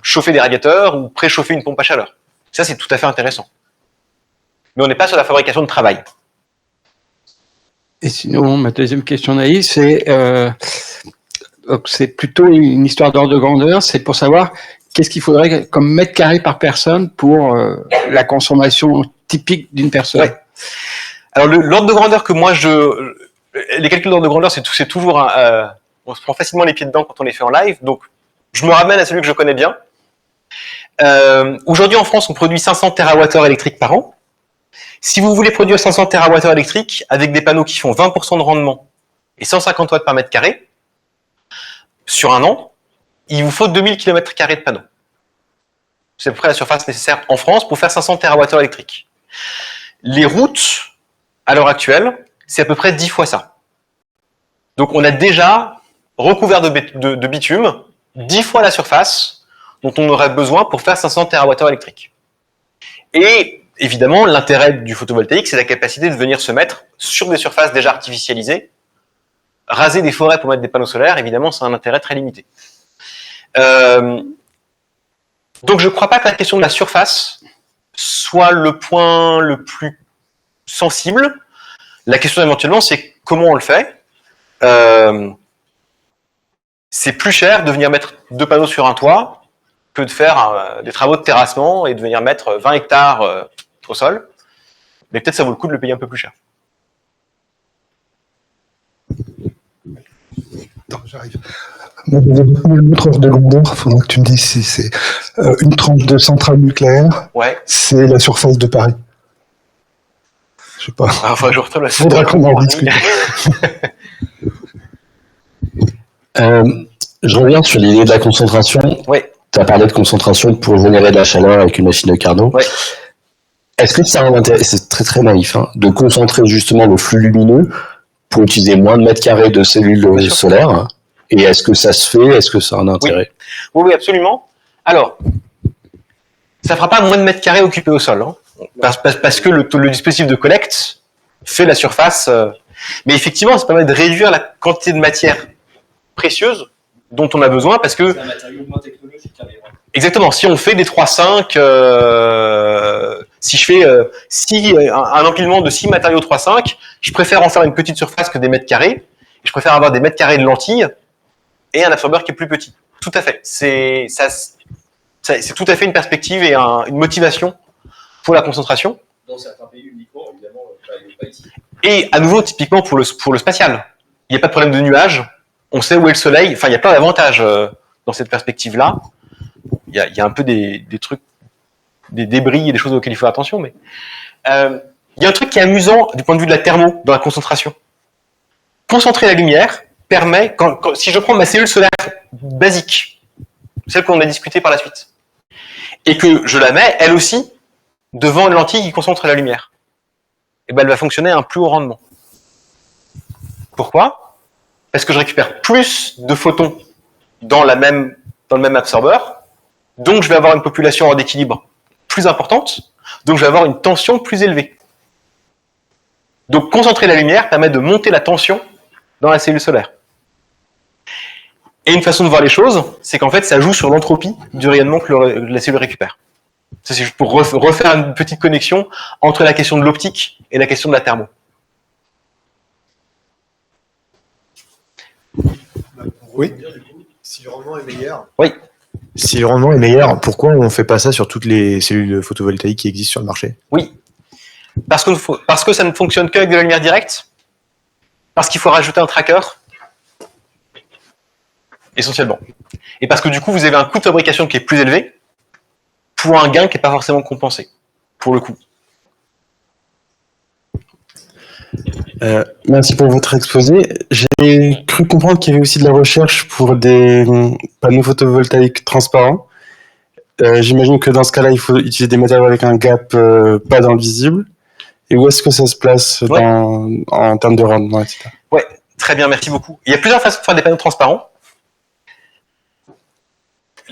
chauffer des radiateurs ou préchauffer une pompe à chaleur. Ça, c'est tout à fait intéressant. Mais on n'est pas sur la fabrication de travail. Et sinon, ma deuxième question naïve, c'est plutôt une histoire d'ordre de grandeur, c'est pour savoir qu'est-ce qu'il faudrait comme mètre carré par personne pour la consommation typique d'une personne. Ouais. Alors l'ordre de grandeur que moi les calculs d'ordre de grandeur, c'est toujours on se prend facilement les pieds dedans quand on les fait en live. Donc je me ramène à celui que je connais bien. Aujourd'hui en France, on produit 500 TWh électriques par an. Si vous voulez produire 500 TWh électriques avec des panneaux qui font 20% de rendement et 150 watts par mètre carré sur un an, il vous faut 2000 km² de panneaux. C'est à peu près la surface nécessaire en France pour faire 500 TWh électriques. Les routes, à l'heure actuelle, c'est à peu près 10 fois ça. Donc on a déjà recouvert de bitume 10 fois la surface dont on aurait besoin pour faire 500 TWh électriques. Et évidemment, l'intérêt du photovoltaïque, c'est la capacité de venir se mettre sur des surfaces déjà artificialisées. Raser des forêts pour mettre des panneaux solaires, évidemment, c'est un intérêt très limité. Donc je ne crois pas que la question de la surface soit le point le plus sensible. La question éventuellement, c'est comment on le fait. C'est plus cher de venir mettre 2 panneaux sur un toit que de faire des travaux de terrassement et de venir mettre 20 hectares au sol. Mais peut-être ça vaut le coup de le payer un peu plus cher. Attends, j'arrive. Une autre ordre de grandeur, il faudra que tu me dises si c'est une tranche de centrale nucléaire, Ouais. c'est la surface de Paris. Je sais pas. Enfin, je retourne la Faudra qu'on en discute. Je reviens sur l'idée de la concentration. Oui. Tu as parlé de concentration pour générer de la chaleur avec une machine de Carnot. Oui. Est-ce que ça a un intérêt, c'est très très naïf, de concentrer justement le flux lumineux pour utiliser moins de mètres carrés de cellules solaires? Et est-ce que ça se fait? Est-ce que ça a un intérêt? Oui, absolument. Alors, ça ne fera pas moins de mètres carrés occupés au sol, parce que le dispositif de collecte fait la surface. Mais effectivement, ça permet de réduire la quantité de matière précieuse dont on a besoin, parce que C'est un matériau moins technologique, Exactement. Si on fait des 3-5, si je fais un empilement de 6 matériaux 3-5, je préfère en faire une petite surface que des mètres carrés. Je préfère avoir des mètres carrés de lentilles et un absorbeur qui est plus petit. Tout à fait. C'est tout à fait une perspective et une motivation pour la concentration. Dans certains pays uniquement, évidemment, pas ici. Et à nouveau, typiquement pour le spatial. Il n'y a pas de problème de nuages. On sait où est le soleil. Enfin, il y a plein d'avantages dans cette perspective-là. Il y a un peu des trucs, des débris et des choses auxquelles il faut faire attention, mais il y a un truc qui est amusant du point de vue de la thermo dans la concentration. Concentrer la lumière permet, si je prends ma cellule solaire basique, celle qu'on a discutée par la suite, et que je la mets, elle aussi, devant une lentille qui concentre la lumière, et ben elle va fonctionner à un plus haut rendement. Pourquoi ? Parce que je récupère plus de photons dans le même absorbeur, donc je vais avoir une population hors d'équilibre plus importante, donc je vais avoir une tension plus élevée. Donc concentrer la lumière permet de monter la tension dans la cellule solaire. Et une façon de voir les choses, c'est qu'en fait ça joue sur l'entropie du rayonnement que la cellule récupère. Ça, c'est juste pour refaire une petite connexion entre la question de l'optique et la question de la thermo. Oui. Si le rendement est meilleur. Oui. Si le rendement est meilleur, pourquoi on ne fait pas ça sur toutes les cellules photovoltaïques qui existent sur le marché? Oui. Parce que ça ne fonctionne qu'avec de la lumière directe. Parce qu'il faut rajouter un tracker. Essentiellement. Et parce que du coup, vous avez un coût de fabrication qui est plus élevé pour un gain qui n'est pas forcément compensé, pour le coup. Merci pour votre exposé. J'ai cru comprendre qu'il y avait aussi de la recherche pour des panneaux photovoltaïques transparents. J'imagine que dans ce cas-là, il faut utiliser des matériaux avec un gap pas dans le visible. Et où est-ce que ça se place en termes de rendement, etc. Ouais, très bien, merci beaucoup. Il y a plusieurs façons de faire des panneaux transparents.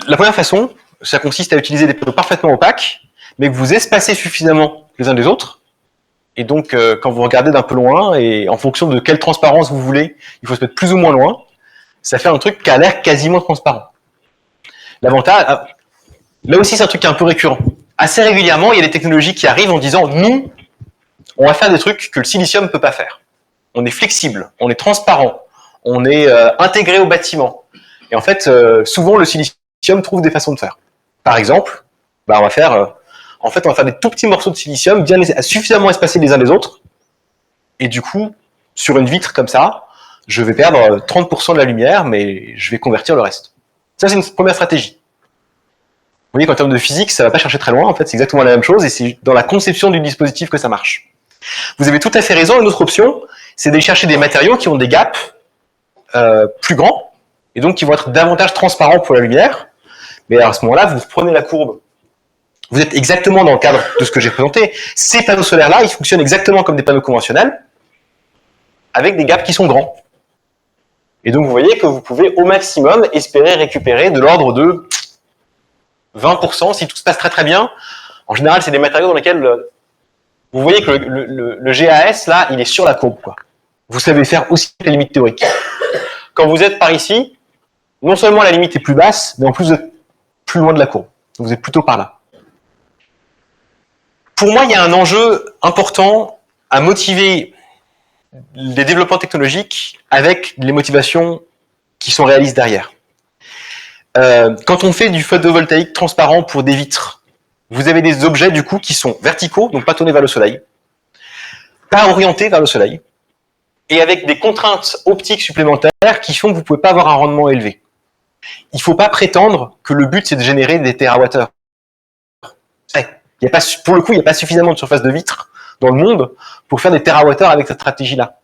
La première façon, ça consiste à utiliser des panneaux parfaitement opaques, mais que vous espacez suffisamment les uns des autres. Et donc, quand vous regardez d'un peu loin, et en fonction de quelle transparence vous voulez, il faut se mettre plus ou moins loin, ça fait un truc qui a l'air quasiment transparent. L'avantage, là aussi c'est un truc qui est un peu récurrent. Assez régulièrement, il y a des technologies qui arrivent en disant « Nous, on va faire des trucs que le silicium ne peut pas faire. On est flexible, on est transparent, on est intégré au bâtiment. » Et en fait, souvent le silicium trouve des façons de faire. Par exemple, on va faire des tout petits morceaux de silicium suffisamment espacés les uns des autres. Et du coup, sur une vitre comme ça, je vais perdre 30% de la lumière, mais je vais convertir le reste. Ça, c'est une première stratégie. Vous voyez qu'en termes de physique, ça ne va pas chercher très loin. En fait, c'est exactement la même chose et c'est dans la conception du dispositif que ça marche. Vous avez tout à fait raison. Une autre option, c'est d'aller chercher des matériaux qui ont des gaps plus grands et donc qui vont être davantage transparents pour la lumière. Mais à ce moment-là, vous prenez la courbe. Vous êtes exactement dans le cadre de ce que j'ai présenté. Ces panneaux solaires-là, ils fonctionnent exactement comme des panneaux conventionnels, avec des gaps qui sont grands. Et donc, vous voyez que vous pouvez au maximum espérer récupérer de l'ordre de 20%, si tout se passe très très bien. En général, c'est des matériaux dans lesquels vous voyez que le GAS, là, il est sur la courbe, quoi. Vous savez faire aussi la limite théorique. Quand vous êtes par ici, non seulement la limite est plus basse, mais en plus vous êtes plus loin de la courbe. Vous êtes plutôt par là. Pour moi, il y a un enjeu important à motiver les développements technologiques avec les motivations qui sont réalistes derrière. Quand on fait du photovoltaïque transparent pour des vitres, vous avez des objets du coup qui sont verticaux, donc pas tournés vers le soleil, pas orientés vers le soleil, et avec des contraintes optiques supplémentaires qui font que vous ne pouvez pas avoir un rendement élevé. Il ne faut pas prétendre que le but c'est de générer des térawattheures. Pour le coup, il n'y a pas suffisamment de surface de vitre dans le monde pour faire des térawattheures avec cette stratégie-là.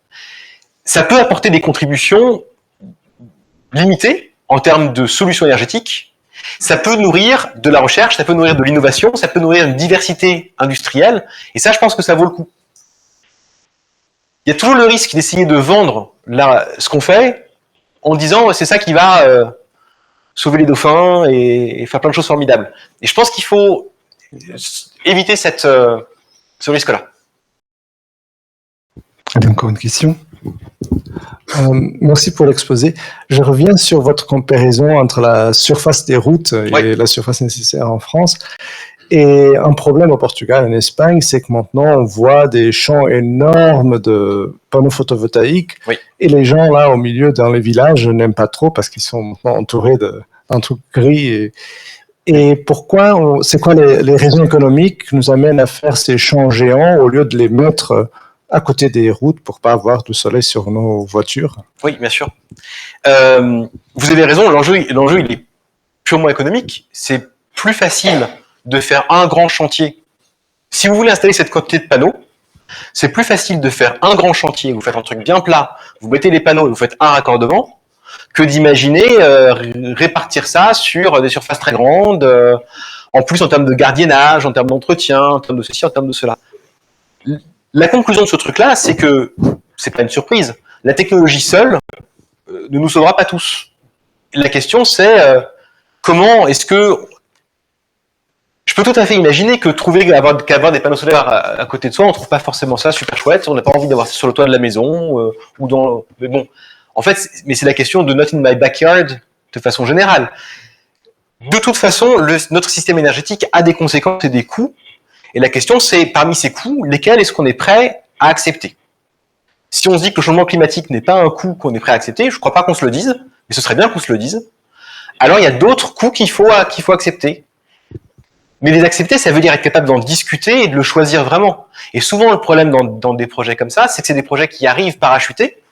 Ça peut apporter des contributions limitées en termes de solutions énergétiques. Ça peut nourrir de la recherche, ça peut nourrir de l'innovation, ça peut nourrir une diversité industrielle. Et ça, je pense que ça vaut le coup. Il y a toujours le risque d'essayer de vendre ce qu'on fait en disant c'est ça qui va sauver les dauphins et faire plein de choses formidables. Et je pense qu'il faut éviter ce risque-là. Encore une question. Merci pour l'exposé. Je reviens sur votre comparaison entre la surface des routes et la surface nécessaire en France. Et un problème au Portugal et en Espagne, c'est que maintenant on voit des champs énormes de panneaux photovoltaïques. Oui. Et les gens là au milieu dans les villages n'aiment pas trop parce qu'ils sont maintenant entourés d'un truc gris. Et pourquoi, c'est quoi les raisons économiques qui nous amènent à faire ces champs géants au lieu de les mettre à côté des routes pour pas avoir du soleil sur nos voitures? Oui, bien sûr. Vous avez raison, l'enjeu il est purement économique. C'est plus facile de faire un grand chantier. Si vous voulez installer cette quantité de panneaux, c'est plus facile de faire un grand chantier, vous faites un truc bien plat, vous mettez les panneaux et vous faites un raccordement, que d'imaginer répartir ça sur des surfaces très grandes, en plus en termes de gardiennage, en termes d'entretien, en termes de ceci, en termes de cela. La conclusion de ce truc-là, c'est que, c'est pas une surprise, la technologie seule ne nous sauvera pas tous. La question c'est comment est-ce que... Je peux tout à fait imaginer que qu'avoir des panneaux solaires à côté de soi, on trouve pas forcément ça super chouette, on n'a pas envie d'avoir ça sur le toit de la maison, ou dans... Mais bon, en fait, c'est la question de not in my backyard de façon générale. De toute façon, notre système énergétique a des conséquences et des coûts, et la question c'est, parmi ces coûts, lesquels est-ce qu'on est prêt à accepter? Si on se dit que le changement climatique n'est pas un coût qu'on est prêt à accepter, je crois pas qu'on se le dise, mais ce serait bien qu'on se le dise, alors il y a d'autres coûts qu'il faut accepter. Mais les accepter, ça veut dire être capable d'en discuter et de le choisir vraiment. Et souvent, le problème dans des projets comme ça, c'est que c'est des projets qui arrivent parachutés,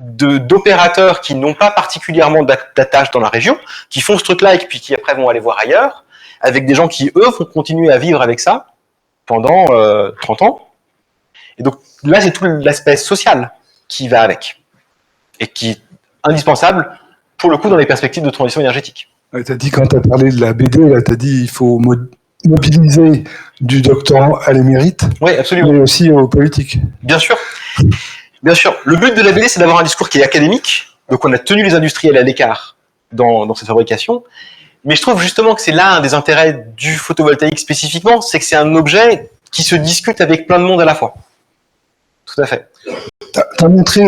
d'opérateurs qui n'ont pas particulièrement d'attache dans la région, qui font ce truc-là et puis qui après vont aller voir ailleurs, avec des gens qui, eux, vont continuer à vivre avec ça pendant 30 ans. Et donc là, c'est tout l'aspect social qui va avec, et qui est indispensable, pour le coup, dans les perspectives de transition énergétique. Ouais, t'as dit, quand t'as parlé de la BD, là, t'as dit il faut mobiliser du doctorant à l'émérite, Oui, absolument. mais aussi aux politiques. Bien sûr. Bien sûr. Le but de la BD, c'est d'avoir un discours qui est académique. Donc, on a tenu les industriels à l'écart dans cette fabrication. Mais je trouve justement que c'est là un des intérêts du photovoltaïque spécifiquement, c'est que c'est un objet qui se discute avec plein de monde à la fois. Tout à fait. T'as montré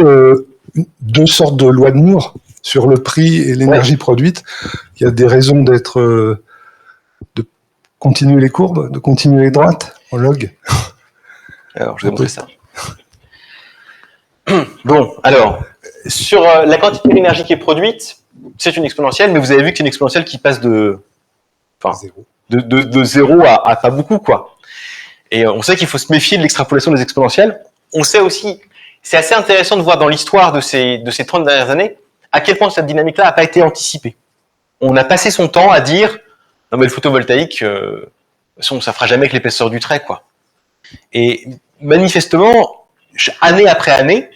deux sortes de lois de Moore sur le prix et l'énergie produite. Il y a des raisons de continuer les courbes, de continuer les droites en log. Alors, je vais montrer ça. Bon, alors, sur la quantité d'énergie qui est produite, c'est une exponentielle, mais vous avez vu que c'est une exponentielle qui passe de zéro à pas beaucoup, quoi. Et on sait qu'il faut se méfier de l'extrapolation des exponentielles. On sait aussi, c'est assez intéressant de voir dans l'histoire de ces 30 dernières années, à quel point cette dynamique-là n'a pas été anticipée. On a passé son temps à dire non mais le photovoltaïque, ça fera jamais que l'épaisseur du trait, quoi. Et manifestement, année après année,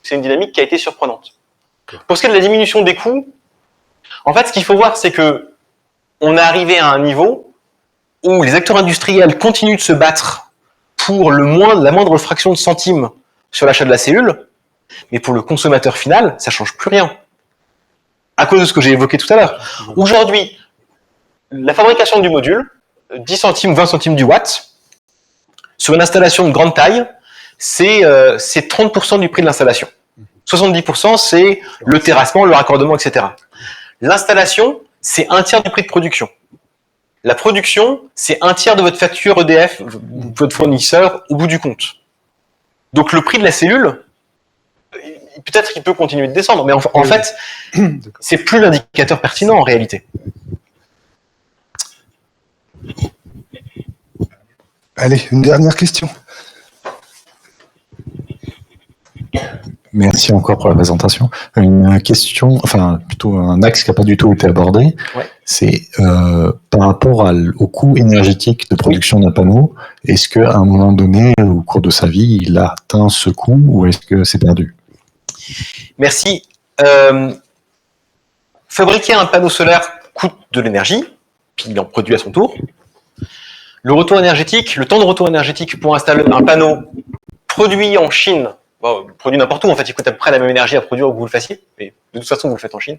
c'est une dynamique qui a été surprenante. Pour ce qui est de la diminution des coûts, en fait, ce qu'il faut voir, c'est que on est arrivé à un niveau où les acteurs industriels continuent de se battre pour la moindre fraction de centime sur l'achat de la cellule, mais pour le consommateur final, ça change plus rien. À cause de ce que j'ai évoqué tout à l'heure. Aujourd'hui, la fabrication du module, 10 centimes, 20 centimes du watt, sur une installation de grande taille, c'est 30% du prix de l'installation. 70%, c'est le terrassement, le raccordement, etc. L'installation, c'est un tiers du prix de production. La production, c'est un tiers de votre facture EDF, votre fournisseur, au bout du compte. Donc le prix de la cellule, peut-être qu'il peut continuer de descendre, mais en fait, c'est plus l'indicateur pertinent en réalité. Allez, une dernière question. Merci encore pour la présentation. Une question, enfin plutôt un axe qui n'a pas du tout été abordé, c'est par rapport au coût énergétique de production d'un panneau, est-ce qu'à un moment donné, au cours de sa vie, il a atteint ce coût ou est-ce que c'est perdu? Merci. Fabriquer un panneau solaire coûte de l'énergie, puis il en produit à son tour. Le retour énergétique, le temps de retour énergétique pour installer un panneau produit en Chine, produit n'importe où, en fait, il coûte à peu près la même énergie à produire que vous le fassiez, mais de toute façon, vous le faites en Chine,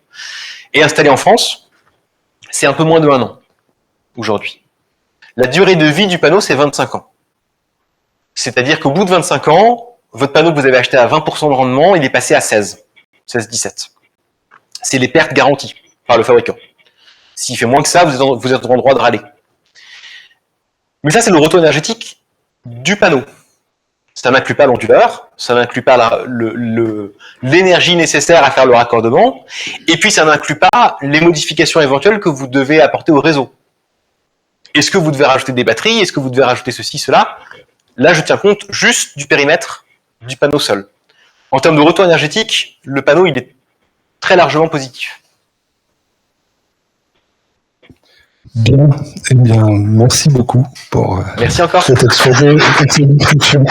et installé en France, c'est un peu moins de 1 an, aujourd'hui. La durée de vie du panneau, c'est 25 ans. C'est-à-dire qu'au bout de 25 ans, votre panneau que vous avez acheté à 20% de rendement, il est passé à 16. 16-17. C'est les pertes garanties par le fabricant. S'il fait moins que ça, vous êtes en droit de râler. Mais ça, c'est le retour énergétique du panneau. Ça n'inclut pas l'onduleur, ça n'inclut pas l'énergie nécessaire à faire le raccordement, et puis ça n'inclut pas les modifications éventuelles que vous devez apporter au réseau. Est-ce que vous devez rajouter des batteries? Est-ce que vous devez rajouter ceci, cela? Là, je tiens compte juste du périmètre du panneau seul. En termes de retour énergétique, le panneau, il est très largement positif. Bien, eh bien, merci beaucoup pour Merci encore. cette exposé et cette discussion.